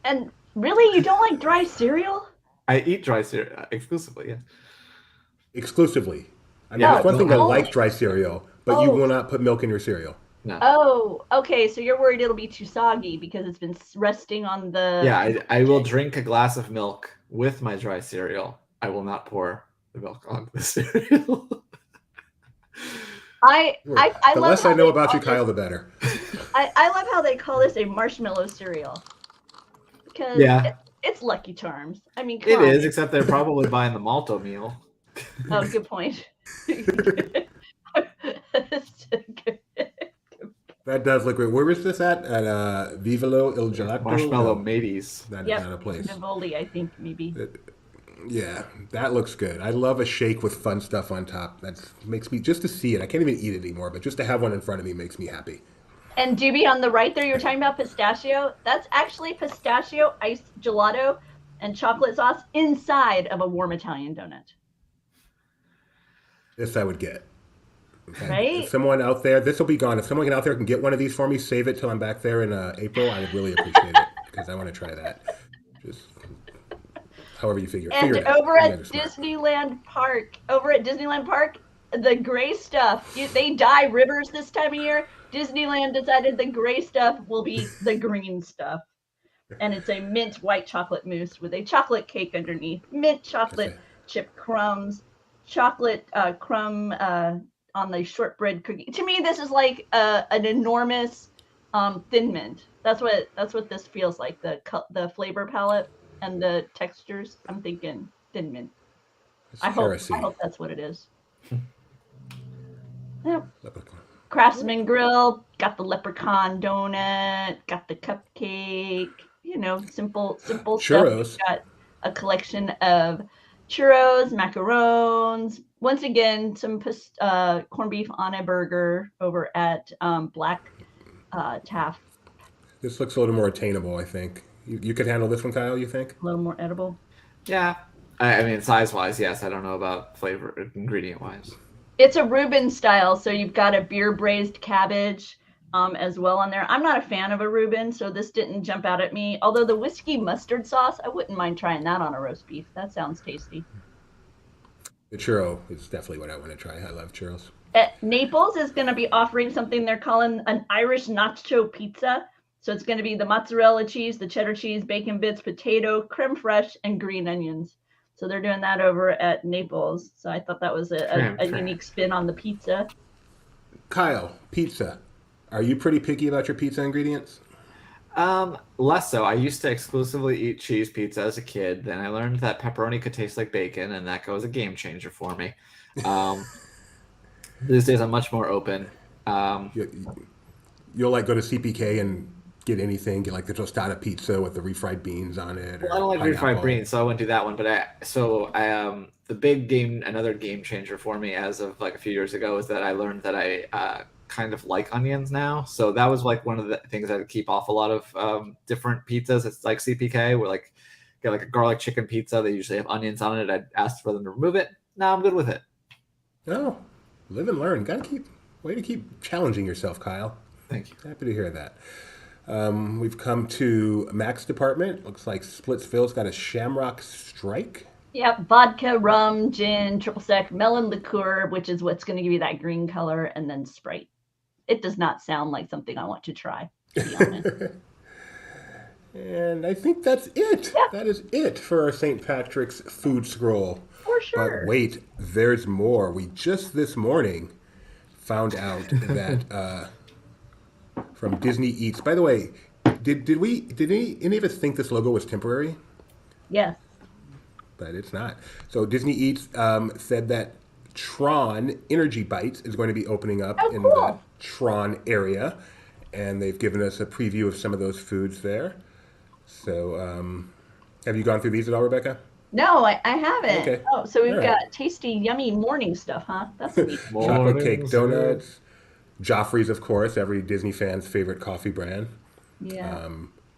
And really, you don't like dry cereal? I eat dry cereal exclusively, yeah. Exclusively? I mean, it's one thing to like dry cereal, but you will not put milk in your cereal. No. Oh, okay. So you're worried it'll be too soggy because it's been resting on the... Yeah, I will drink a glass of milk with my dry cereal. I will not pour the milk onto the cereal. The less I know about you, Kyle, the better. I love how they call this a marshmallow cereal. Because it's Lucky Charms. I mean, it is, except they're probably buying the Malto meal. Oh, good point. That does look great. Where is this at? At Vivolo Il Gelato? Marshmallow Mateys. That is not a place. Vivoli, I think, maybe. Yeah, that looks good. I love a shake with fun stuff on top. That makes me, just to see it, I can't even eat it anymore, but just to have one in front of me makes me happy. And Doobie, on the right there, you were talking about pistachio. That's actually pistachio ice gelato and chocolate sauce inside of a warm Italian donut. This I would get. Right? If someone out there, this will be gone. If someone out there can get one of these for me, save it till I'm back there in April, I would really appreciate it, because I want to try that. Just however you figure and it out. over at Disneyland Park, the gray stuff, they dye rivers this time of year. Disneyland decided the gray stuff will be the green stuff. And it's a mint white chocolate mousse with a chocolate cake underneath, mint chocolate chip crumbs, chocolate crumb on the shortbread cookie. To me, this is like an enormous Thin Mint. That's what this feels like. The flavor palette and the textures. I'm thinking Thin Mint. I hope that's what it is. Yep. Craftsman Grill, got the leprechaun donut, got the cupcake, simple stuff. Churros. We've got a collection of churros, macarons. Once again, some corned beef on a burger over at Black Taff. This looks a little more attainable, I think. You could handle this one, Kyle, you think? A little more edible. Yeah. I mean, size-wise, yes. I don't know about flavor, ingredient-wise. It's a Reuben style, so you've got a beer braised cabbage as well on there. I'm not a fan of a Reuben, so this didn't jump out at me. Although the whiskey mustard sauce, I wouldn't mind trying that on a roast beef. That sounds tasty. The churro is definitely what I want to try. I love churros. Naples is going to be offering something they're calling an Irish nacho pizza. So it's going to be the mozzarella cheese, the cheddar cheese, bacon bits, potato, creme fraiche, and green onions. So they're doing that over at Naples. So I thought that was a unique spin on the pizza. Kyle, pizza. Are you pretty picky about your pizza ingredients? Less so. I used to exclusively eat cheese pizza as a kid. Then I learned that pepperoni could taste like bacon, and that was a game changer for me. These days I'm much more open. You'll like go to CPK and get anything, get like the tostada pizza with the refried beans on it. Well, I don't like refried beans, so I wouldn't do that one. But the big game, another game changer for me as of like a few years ago, is that I learned that I kind of like onions now. So that was like one of the things I would keep off a lot of different pizzas. It's like CPK, where like get like a garlic chicken pizza. They usually have onions on it. I'd asked for them to remove it. Now I'm good with it. Oh, live and learn. Way to keep challenging yourself, Kyle. Thank you. Happy to hear that. We've come to Mac's department. Looks like Splitsville's got a Shamrock Strike. Yep, vodka, rum, gin, triple sec, melon liqueur, which is what's going to give you that green color, and then Sprite. It does not sound like something I want to try, to be honest. And I think that's it. Yeah. That is it for our St. Patrick's food scroll. For sure. But wait, there's more. We just this morning found out that from Disney Eats. By the way, did any of us think this logo was temporary? Yes. But it's not. So Disney Eats said that Tron Energy Bites is going to be opening up in the Tron area, and they've given us a preview of some of those foods there. So have you gone through these at all, Rebecca? No, I haven't. Okay. Oh, so we've All got right. tasty, yummy morning stuff, huh? That's neat. Chocolate cake donuts, Joffrey's, of course, every Disney fan's favorite coffee brand. Yeah.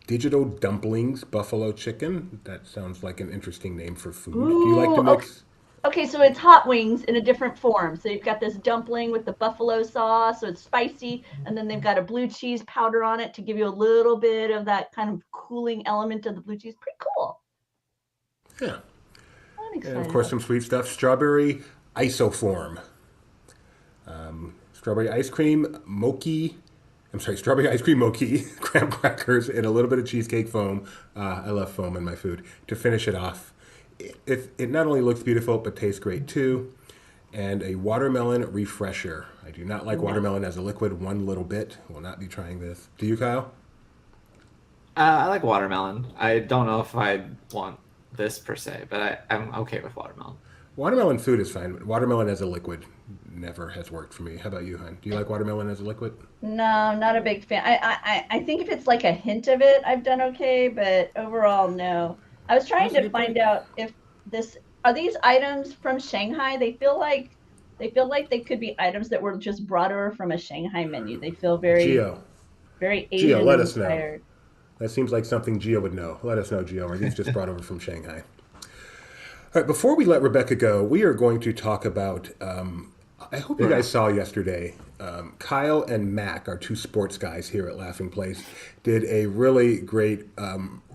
Digital dumplings, buffalo chicken. That sounds like an interesting name for food. Ooh, Do you like to mix? Okay, so it's hot wings in a different form. So you've got this dumpling with the buffalo sauce, so it's spicy, and then they've got a blue cheese powder on it to give you a little bit of that kind of cooling element of the blue cheese. Pretty cool. Yeah. I'm excited. And of course, some sweet stuff. Strawberry isoform. Strawberry ice cream mochi. Strawberry ice cream mochi, graham crackers, and a little bit of cheesecake foam. I love foam in my food. To finish it off, it not only looks beautiful, but tastes great too. And a watermelon refresher. I do not like watermelon as a liquid one little bit. Will not be trying this. Do you, Kyle? I like watermelon. I don't know if I want this per se, but I'm okay with watermelon. Watermelon food is fine, but watermelon as a liquid never has worked for me. How about you, hon? Do you like watermelon as a liquid? No, not a big fan. I think if it's like a hint of it, I've done okay, but overall, no. I was trying to find out if are these items from Shanghai. They feel like they could be items that were just brought over from a Shanghai menu. They feel very Asian Gio, let us inspired. know. That seems like something Gio would know. Let us know, Gio. Are these just brought over from Shanghai? All right, before we let Rebecca go, we are going to talk about, I hope you guys saw yesterday, Kyle and Mac, our two sports guys here at Laughing Place, did a really great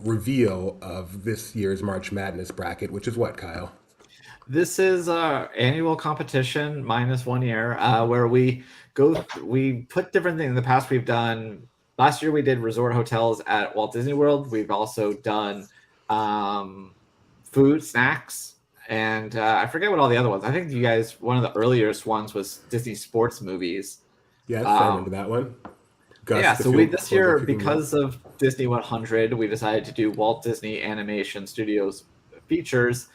reveal of this year's March Madness bracket, which is what, Kyle? This is our annual competition minus 1 year, where we put different things. In the past, we've done, last year we did resort hotels at Walt Disney World. We've also done food, snacks, and I forget what all the other ones. I think you guys, one of the earliest ones was Disney sports movies. Yes, I remember that one. So this year, because of Disney 100, we decided to do Walt Disney Animation Studios features,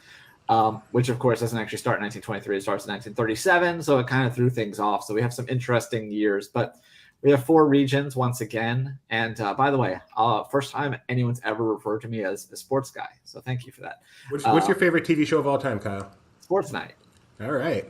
which of course doesn't actually start in 1923. It starts in 1937, so it kind of threw things off. So we have some interesting years, but We have 4 regions once again. And by the way, first time anyone's ever referred to me as a sports guy. So thank you for that. What's your favorite TV show of all time, Kyle? Sports Night. All right.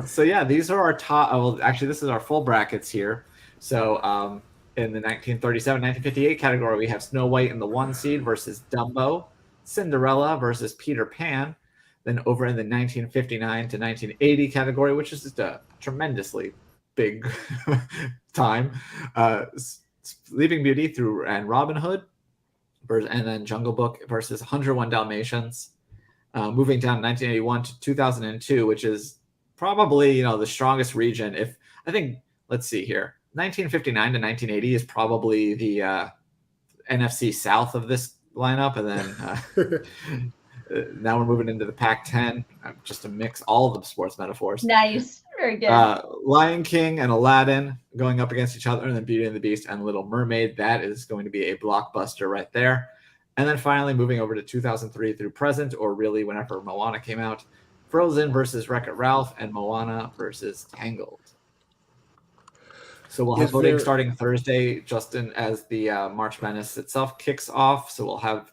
So yeah, these are our top. Well, actually, this is our full brackets here. So in the 1937-1958 category, we have Snow White in the 1 seed versus Dumbo, Cinderella versus Peter Pan. Then over in the 1959 to 1980 category, which is just a tremendously big time, Sleeping Beauty and Robin Hood, and then Jungle Book versus 101 Dalmatians. Moving down 1981 to 2002, which is probably the strongest region. If I think, let's see here, 1959 to 1980 is probably the NFC South of this lineup, and then now we're moving into the Pac-10, just to mix all of the sports metaphors. Nice, very good. Lion King and Aladdin going up against each other, and then Beauty and the Beast and Little Mermaid. That is going to be a blockbuster right there. And then finally, moving over to 2003 through present, or really whenever Moana came out, Frozen versus Wreck-It Ralph, and Moana versus Tangled. So we'll have voting starting Thursday, Justin, as the March Madness itself kicks off. So we'll have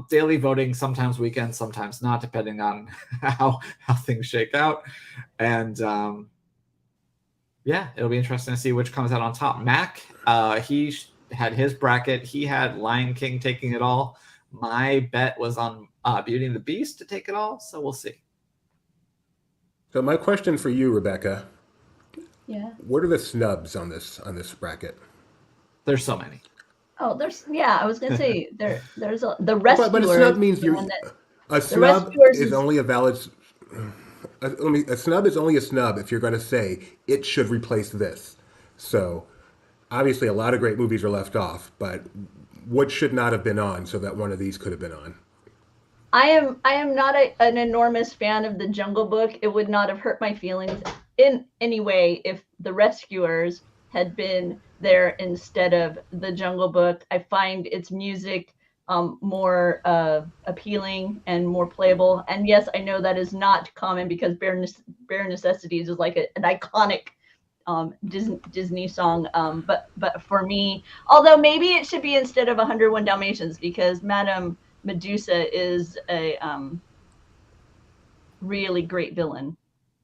daily voting, sometimes weekends, sometimes not, depending on how things shake out. And yeah, it'll be interesting to see which comes out on top. Mac, he had his bracket. He had Lion King taking it all. My bet was on Beauty and the Beast to take it all, so we'll see. So my question for you, Rebecca. Yeah. What are the snubs on this bracket? There's so many. Oh, I was gonna say there's the Rescuers. But a snub means a snub is only a valid. A snub is only a snub if you're going to say it should replace this. So obviously, a lot of great movies are left off, but what should not have been on so that one of these could have been on? I am not an enormous fan of the Jungle Book. It would not have hurt my feelings in any way if the Rescuers had been there instead of the Jungle Book. I find its music more appealing and more playable. And yes, I know that is not common because Bare Necessities is like an iconic Disney song. But for me, although maybe it should be instead of 101 Dalmatians, because Madame Medusa is a really great villain.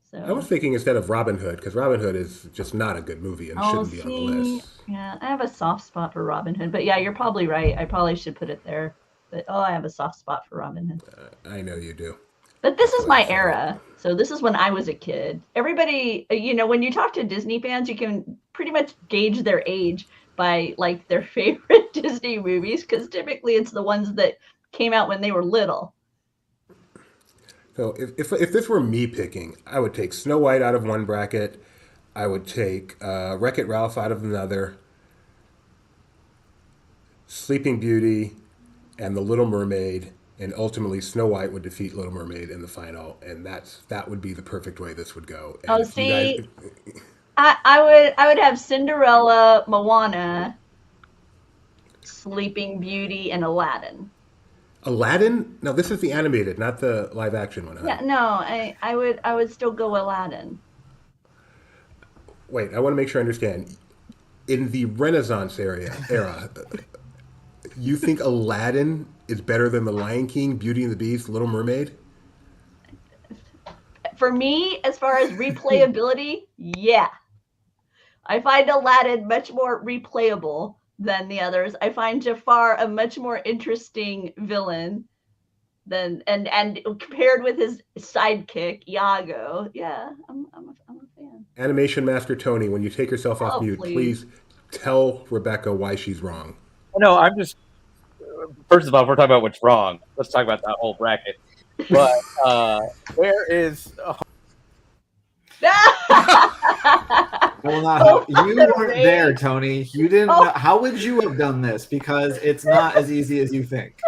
So I was thinking instead of Robin Hood, because Robin Hood is just not a good movie and shouldn't be on the list. Yeah, I have a soft spot for Robin Hood, but yeah, you're probably right. I probably should put it there. But I have a soft spot for Robin Hood. I know you do. But this is my era. So this is when I was a kid. Everybody, when you talk to Disney fans, you can pretty much gauge their age by like their favorite Disney movies, because typically it's the ones that came out when they were little. So if this were me picking, I would take Snow White out of one bracket. I would take Wreck-It Ralph out of another. Sleeping Beauty and The Little Mermaid, and ultimately Snow White would defeat Little Mermaid in the final, and that would be the perfect way this would go. And I would have Cinderella, Moana, Sleeping Beauty, and Aladdin. Aladdin? No, this is the animated, not the live action one. Huh? Yeah, no, I would still go Aladdin. Wait, I want to make sure I understand. In the Renaissance era, you think Aladdin is better than The Lion King, Beauty and the Beast, Little Mermaid? For me, as far as replayability, yeah. I find Aladdin much more replayable than the others. I find Jafar a much more interesting villain than and compared with his sidekick Iago. Yeah, I'm a fan. Animation Master Tony, when you take yourself off mute, please tell Rebecca why she's wrong. No, I'm just. First of all, if we're talking about what's wrong, let's talk about that whole bracket. But where is? Well, not, you weren't there, Tony. You didn't. Know, how would you have done this? Because it's not as easy as you think.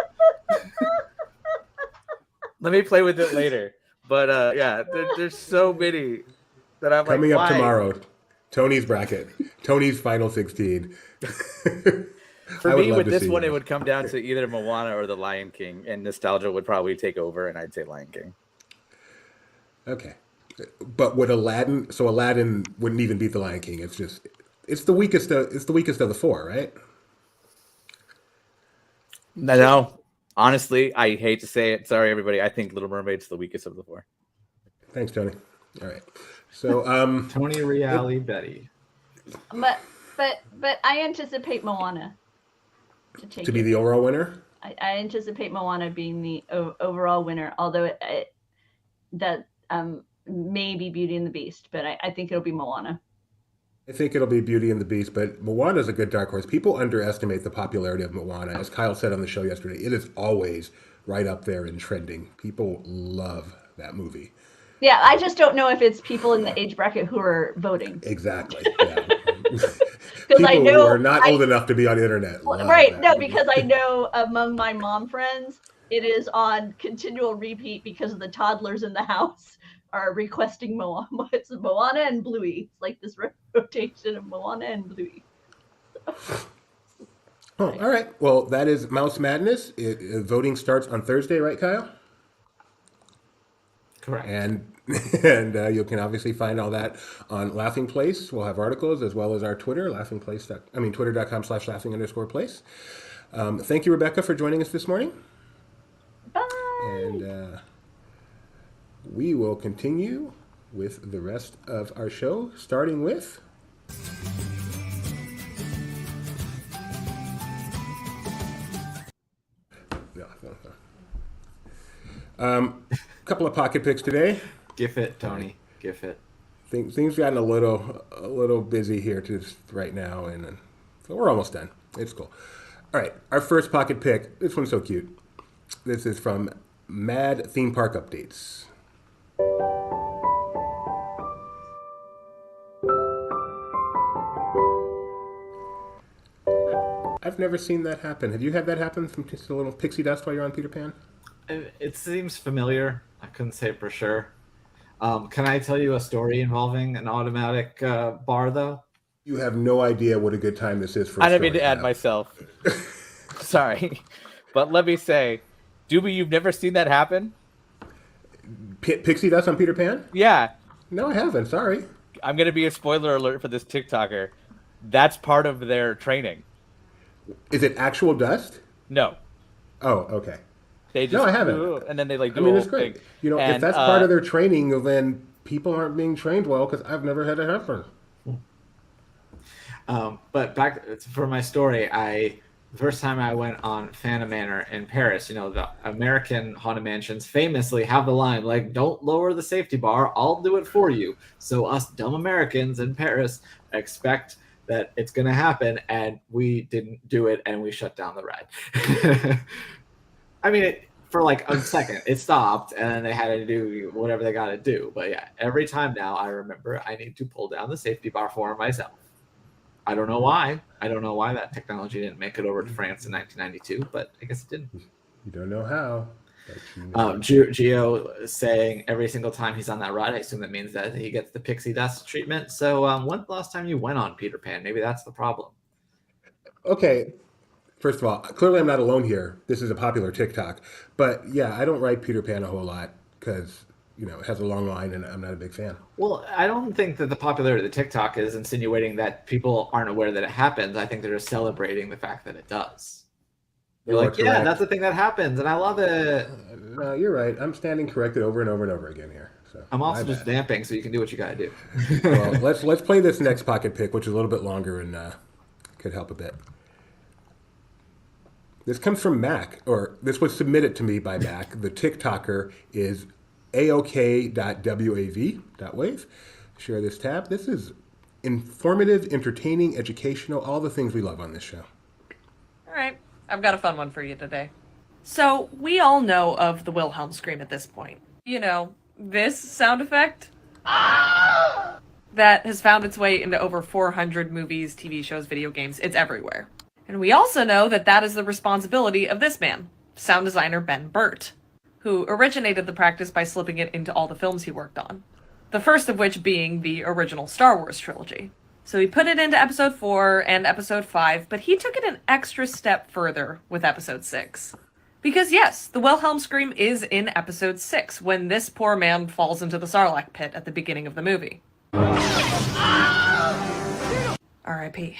Let me play with it later. But yeah, there's so many that I'm coming like, up why? tomorrow. Tony's bracket, Tony's final 16. For me, with this one, it would come down to either Moana or The Lion King, and nostalgia would probably take over, and I'd say Lion King. Okay. But would Aladdin? So Aladdin wouldn't even beat the Lion King. It's the weakest. It's the weakest of the four, right? No, honestly, I hate to say it. Sorry, everybody. I think Little Mermaid's the weakest of the four. Thanks, Tony. All right. So Tony Reale Betty. But I anticipate Moana to be the overall winner. I anticipate Moana being the overall winner, although that may be Beauty and the Beast, but I think it'll be Moana. I think it'll be Beauty and the Beast, but Moana's a good dark horse. People underestimate the popularity of Moana. As Kyle said on the show yesterday, it is always right up there in trending. People love that movie. Yeah, I just don't know if it's people in the age bracket who are voting. Exactly. Yeah. Because I know who are not old enough to be on the internet. Right. No, because I know among my mom friends, it is on continual repeat because the toddlers in the house are requesting Moana. It's Moana and Bluey. It's like this rotation of Moana and Bluey. Oh, all right. Well, that is Mouse Madness. Voting starts on Thursday, right, Kyle? Correct. And you can obviously find all that on Laughing Place. We'll have articles as well as our Twitter, twitter.com/laughing_place. Thank you, Rebecca, for joining us this morning. Bye. And we will continue with the rest of our show, starting with... couple of pocket picks today. Gif it, Tony. Gif it. Things gotten a little busy here right now, and so we're almost done. It's cool. All right, our first pocket pick. This one's so cute. This is from Mad Theme Park Updates. I've never seen that happen. Have you had that happen from just a little pixie dust while you're on Peter Pan? It seems familiar. I couldn't say for sure. Can I tell you a story involving an automatic bar, though? You have no idea what a good time this is for a I didn't mean story to add myself. Sorry. But let me say, Doobie, you've never seen that happen? Pixie dust on Peter Pan? Yeah. No, I haven't. Sorry. I'm going to be a spoiler alert for this TikToker. That's part of their training. Is it actual dust? No. Oh, okay. They just no, I haven't. And then they like do I mean, a it's whole great. thing. You know, and, if that's part of their training, then people aren't being trained well because I've never had it happen. But back for my story, the first time I went on Phantom Manor in Paris, you know, the American Haunted Mansions famously have the line like, "Don't lower the safety bar, I'll do it for you." So us dumb Americans in Paris expect that it's going to happen, and we didn't do it, and we shut down the ride. I mean, for like a second, it stopped, and then they had to do whatever they got to do. But yeah, every time now, I remember I need to pull down the safety bar for myself. I don't know why. I don't know why that technology didn't make it over to France in 1992, but I guess it didn't. You don't know how. Gio saying every single time he's on that ride, I assume that means that he gets the pixie dust treatment. So when's the last time you went on Peter Pan? Maybe that's the problem. Okay. First of all, clearly I'm not alone here. This is a popular TikTok. But yeah, I don't ride Peter Pan a whole lot because, you know, it has a long line and I'm not a big fan. Well, I don't think that the popularity of the TikTok is insinuating that people aren't aware that it happens. I think they're just celebrating the fact that it does. You're like, yeah, that's the thing that happens, and I love it. No, you're right. I'm standing corrected over and over and over again here. So I'm also just vamping, so you can do what you got to do. Well, let's play this next pocket pick, which is a little bit longer and could help a bit. This comes from Mac, or this was submitted to me by Mac. The TikToker is aok.wav.wave. Share this tab. This is informative, entertaining, educational, all the things we love on this show. All right. I've got a fun one for you today. So, we all know of the Wilhelm scream at this point. You know, this sound effect that has found its way into over 400 movies, TV shows, video games. It's everywhere. And we also know that that is the responsibility of this man, sound designer Ben Burtt, who originated the practice by slipping it into all the films he worked on. The first of which being the original Star Wars trilogy. So he put it into episode 4 and episode 5, but he took it an extra step further with episode 6. Because yes, the Wilhelm scream is in episode 6, when this poor man falls into the Sarlacc pit at the beginning of the movie. R.I.P.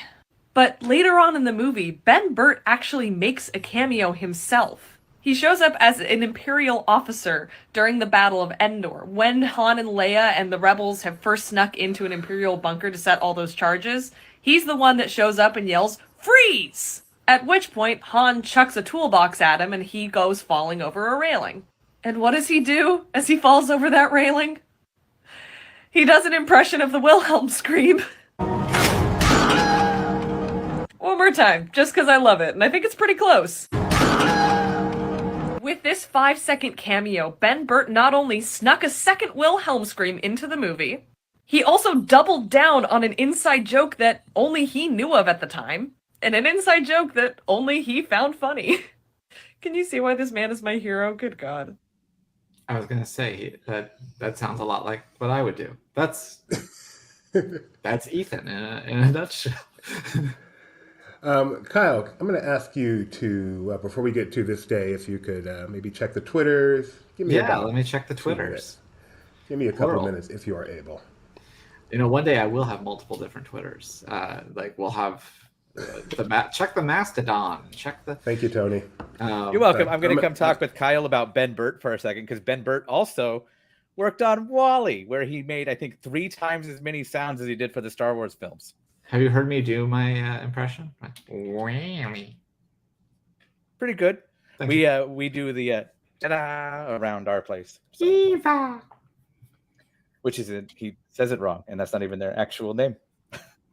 But later on in the movie, Ben Burt actually makes a cameo himself. He shows up as an Imperial officer during the Battle of Endor, when Han and Leia and the rebels have first snuck into an Imperial bunker to set all those charges. He's the one that shows up and yells, "Freeze!" At which point, Han chucks a toolbox at him and he goes falling over a railing. And what does he do as he falls over that railing? He does an impression of the Wilhelm scream. One more time, just because I love it, and I think it's pretty close. With this 5-second cameo, Ben Burt not only snuck a second Wilhelm scream into the movie, he also doubled down on an inside joke that only he knew of at the time, and an inside joke that only he found funny. Can you see why this man is my hero? Good God. I was gonna say that sounds a lot like what I would do. That's Ethan in a nutshell. Kyle, I'm going to ask you to, before we get to this day, if you could maybe check the Twitters. Let me check the Twitters. Give me a couple of minutes if you are able. One day I will have multiple different Twitters. We'll have check the Mastodon. Check the. Thank you, Tony. You're welcome. I'm going to come talk with Kyle about Ben Burt for a second, because Ben Burt also worked on WALL-E, where he made, I think, 3 times as many sounds as he did for the Star Wars films. Have you heard me do my impression? Pretty good. We do the ta-da around our place. So. Eva. Which is he says it wrong, and that's not even their actual name.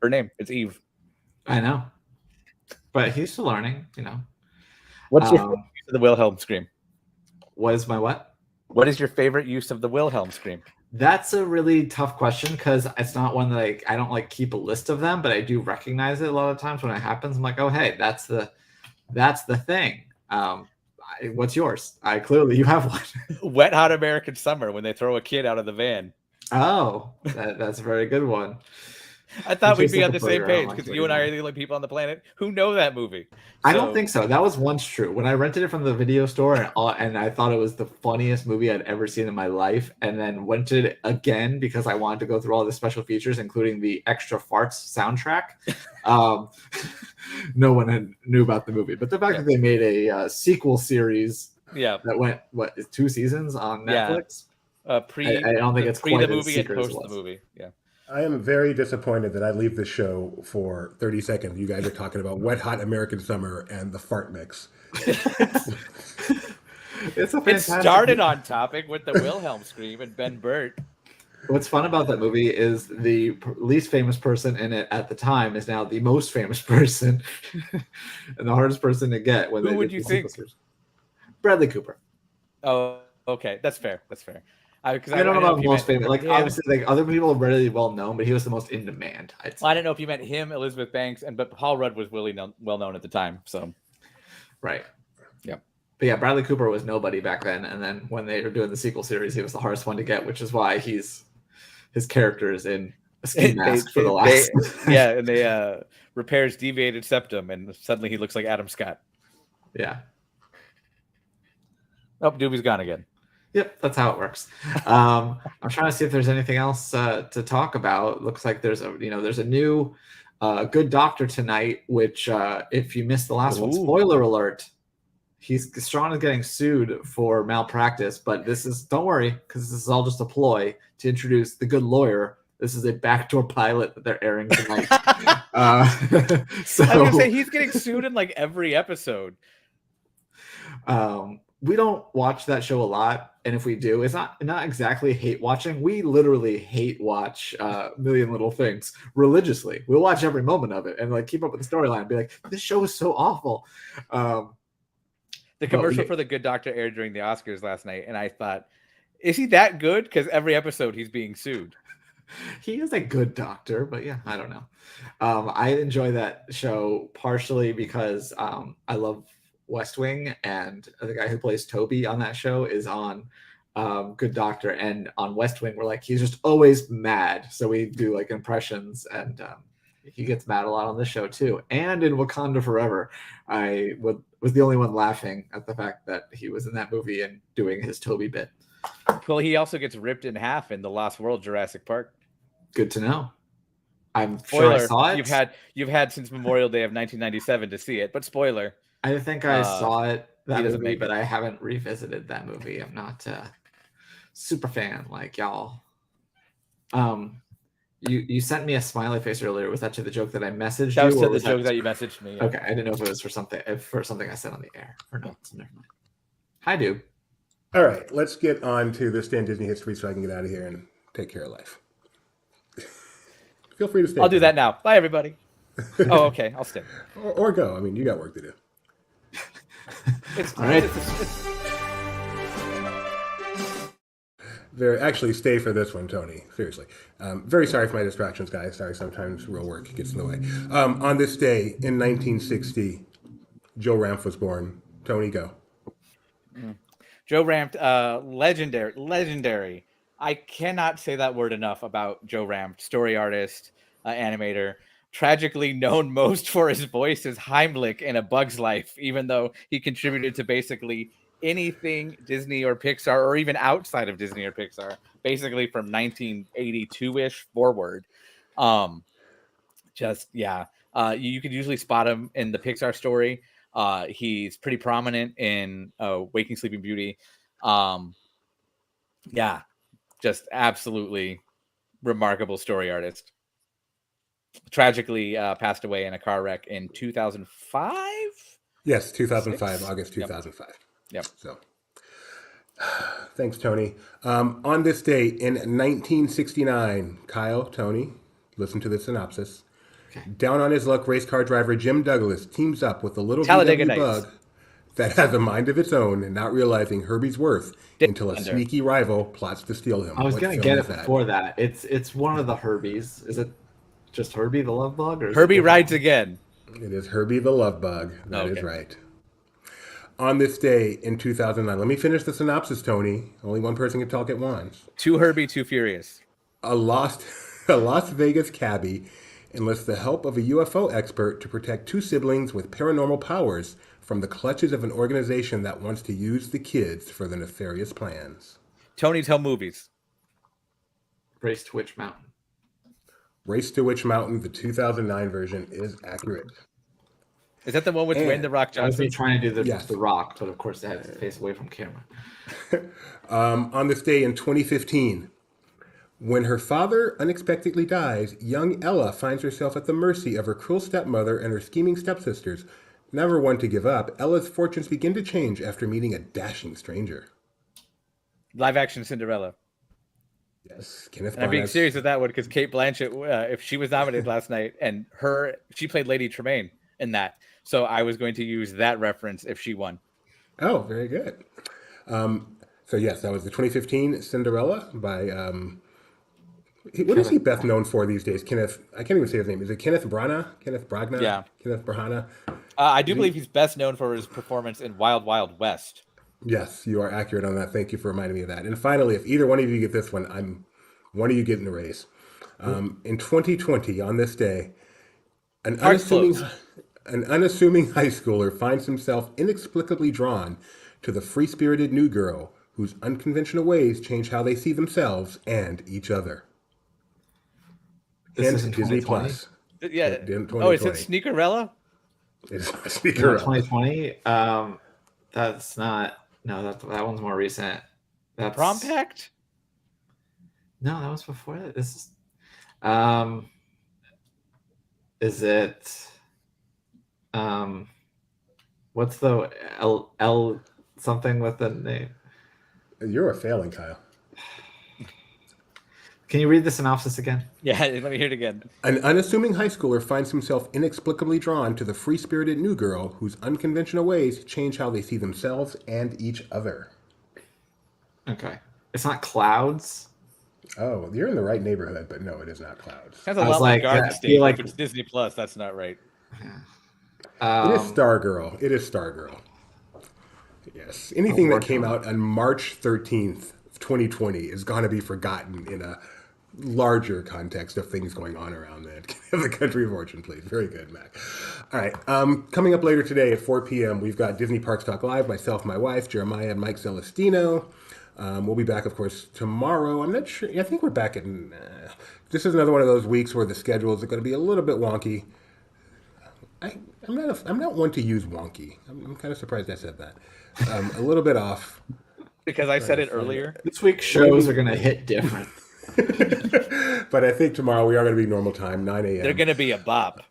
Her name, it's Eve. I know. But he's still learning, What's your favorite use of the Wilhelm scream? What is my what? What is your favorite use of the Wilhelm scream? That's a really tough question, because it's not one that I don't keep a list of them, but I do recognize it a lot of times when it happens. I'm like, oh, hey, that's the thing. What's yours? You have one. Wet Hot American Summer, when they throw a kid out of the van. Oh, that's a very good one. I thought we'd be on the same page, because you and I are the only people on the planet who know that movie. I don't think so. That was once true. When I rented it from the video store, and I thought it was the funniest movie I'd ever seen in my life, and then rented it again because I wanted to go through all the special features, including the extra farts soundtrack. No one knew about the movie, but the fact that they made a sequel series that went 2 seasons on Netflix. I don't think it's pre quite the movie and post the movie. Yeah. I am very disappointed that I leave the show for 30 seconds. You guys are talking about Wet Hot American Summer and the fart mix. It started on topic with the Wilhelm scream and Ben Burt. What's fun about that movie is the least famous person in it at the time is now the most famous person and the hardest person to get. Who would you think? Bradley Cooper. Oh, okay. That's fair. I don't know about most famous. Obviously, other people are really well known, but he was the most in demand. I didn't know if you meant him, Elizabeth Banks, but Paul Rudd was really well known at the time. So, right, yeah. But yeah, Bradley Cooper was nobody back then, and then when they were doing the sequel series, he was the hardest one to get, which is why his character is in a ski mask for the last. And they repairs deviated septum, and suddenly he looks like Adam Scott. Yeah. Oh, Doobie's gone again. Yep, that's how it works. I'm trying to see if there's anything else to talk about. Looks like there's a new Good Doctor tonight, which if you missed the last one, spoiler alert, Strawn is getting sued for malpractice, but don't worry, because this is all just a ploy to introduce the Good Lawyer. This is a backdoor pilot that they're airing tonight. So I was gonna say he's getting sued in every episode. We don't watch that show a lot, and if we do, it's not exactly hate watching. We literally hate watch Million Little Things religiously. We'll watch every moment of it and keep up with the storyline and be like, this show is so awful. The commercial for the Good Doctor aired during the Oscars last night, and I thought, is he that good? Because every episode he's being sued. He is a good doctor, but yeah, I don't know. I enjoy that show partially because I love West Wing, and the guy who plays Toby on that show is on Good Doctor, and on West Wing we're he's just always mad, so we do impressions, and he gets mad a lot on this show too, and in Wakanda Forever. I was the only one laughing at the fact that he was in that movie and doing his Toby bit. Well, he also gets ripped in half in the Lost World Jurassic Park. Good to know. I'm Spoiler, sure I saw it. You've had since Memorial Day of 1997 to see it, but spoiler. I think I saw it that doesn't movie, make but it. I haven't revisited that movie. I'm not a super fan like y'all. You sent me a smiley face earlier. Was that to the joke that I messaged That you? was to or the was joke that you messaged me. Yeah. Okay, I didn't know if it was for something I said on the air or not. So never mind. Hi, dude. All right, let's get on to this day in Disney history so I can get out of here and take care of life. Feel free to stay. I'll do that now. Bye, everybody. Oh, okay. I'll stay. Or go. I mean, you got work to do. All right. Actually, stay for this one, Tony. Seriously. Very sorry for my distractions, guys. Sorry, sometimes real work gets in the way. On this day in 1960, Joe Ranft was born. Tony, go. Joe Ranft, legendary. I cannot say that word enough about Joe Ranft, story artist, animator. Tragically known most for his voice as Heimlich in A Bug's Life, even though he contributed to basically anything Disney or Pixar, or even outside of Disney or Pixar, basically from 1982-ish forward. You could usually spot him in the Pixar story. He's pretty prominent in Waking Sleeping Beauty. Just absolutely remarkable story artist. Tragically passed away in a car wreck in 2005. Yes, 2005, August 2005. Yep. So, thanks, Tony. On this day in 1969, Kyle, Tony, listen to the synopsis. Okay. Down on his luck, race car driver Jim Douglas teams up with a little Talladega VW Nights. bug that has a mind of its own, and not realizing Herbie's worth until a sneaky rival plots to steal him. I was What gonna film get is it before that. It's one of the Herbies. Is it just Herbie the Love Bug? Or is Herbie it rides again. It is Herbie the Love Bug. That is right. On this day in 2009, let me finish the synopsis, Tony. Only one person can talk at once. Too Herbie, too furious. A Las Vegas cabbie enlists the help of a UFO expert to protect two siblings with paranormal powers from the clutches of an organization that wants to use the kids for their nefarious plans. Tony, tell movies. Race to Witch Mountain. Race to Witch Mountain, the 2009 version, is accurate. Is that the one with Dwayne The Rock I was Johnson? trying to do Yes. the Rock, but of course they had to face away from camera. On this day in 2015, when her father unexpectedly dies, young Ella finds herself at the mercy of her cruel stepmother and her scheming stepsisters. Never one to give up, Ella's fortunes begin to change after meeting a dashing stranger. Live action Cinderella. Yes, Kenneth And I'm being Branagh's- serious with that one because Kate Blanchett, if she was nominated last night, and she played Lady Tremaine in that. So I was going to use that reference if she won. Oh, very good. So yes, that was the 2015 Cinderella by what is he best known for these days? Kenneth, I can't even say his name. Is it Kenneth Branagh? Kenneth Bragna? Yeah. Kenneth Branagh. I do believe he's best known for his performance in Wild Wild West. Yes, you are accurate on that. Thank you for reminding me of that. And finally, if either one of you get this one, one of you getting the raise. In 2020, on this day, an unassuming high schooler finds himself inexplicably drawn to the free-spirited new girl whose unconventional ways change how they see themselves and each other. This Hint, is in Disney 2020? Plus. Yeah. In Oh, is it 2020. Sneakerella? It's Sneakerella. 2020. That's not. No, that one's more recent. That's Prom Pact? No, that was before that. This is. Is it? What's the L something with the name? You're failing, Kyle. Can you read the synopsis again? Yeah, let me hear it again. An unassuming high schooler finds himself inexplicably drawn to the free-spirited new girl whose unconventional ways change how they see themselves and each other. Okay. It's not Clouds. Oh, you're in the right neighborhood, but no, it is not Clouds. Sounds a I was lot like like, Garden I State. feel like- If it's Disney Plus, that's not right. It is Stargirl. It is Stargirl. Yes. Anything that came out on March 13th, 2020 is going to be forgotten in a larger context of things going on around the country of origin, please. Very good, Mac. All right. Coming up later today at 4 p.m., we've got Disney Parks Talk Live, myself, my wife, Jeremiah, and Mike Celestino. We'll be back, of course, tomorrow. I'm not sure. I think we're back in. This is another one of those weeks where the schedules are going to be a little bit wonky. I'm not one to use wonky. I'm kind of surprised I said that. A little bit off. Because I said it earlier. This week's shows are going to hit different. But I think tomorrow we are going to be normal time, 9 a.m. They're going to be a bop.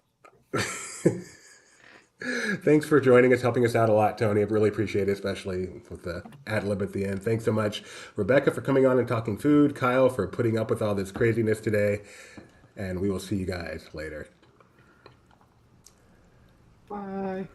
Thanks for joining us, helping us out a lot, Tony. I really appreciate it, especially with the ad lib at the end. Thanks so much, Rebecca, for coming on and talking food, Kyle for putting up with all this craziness today, and we will see you guys later. Bye.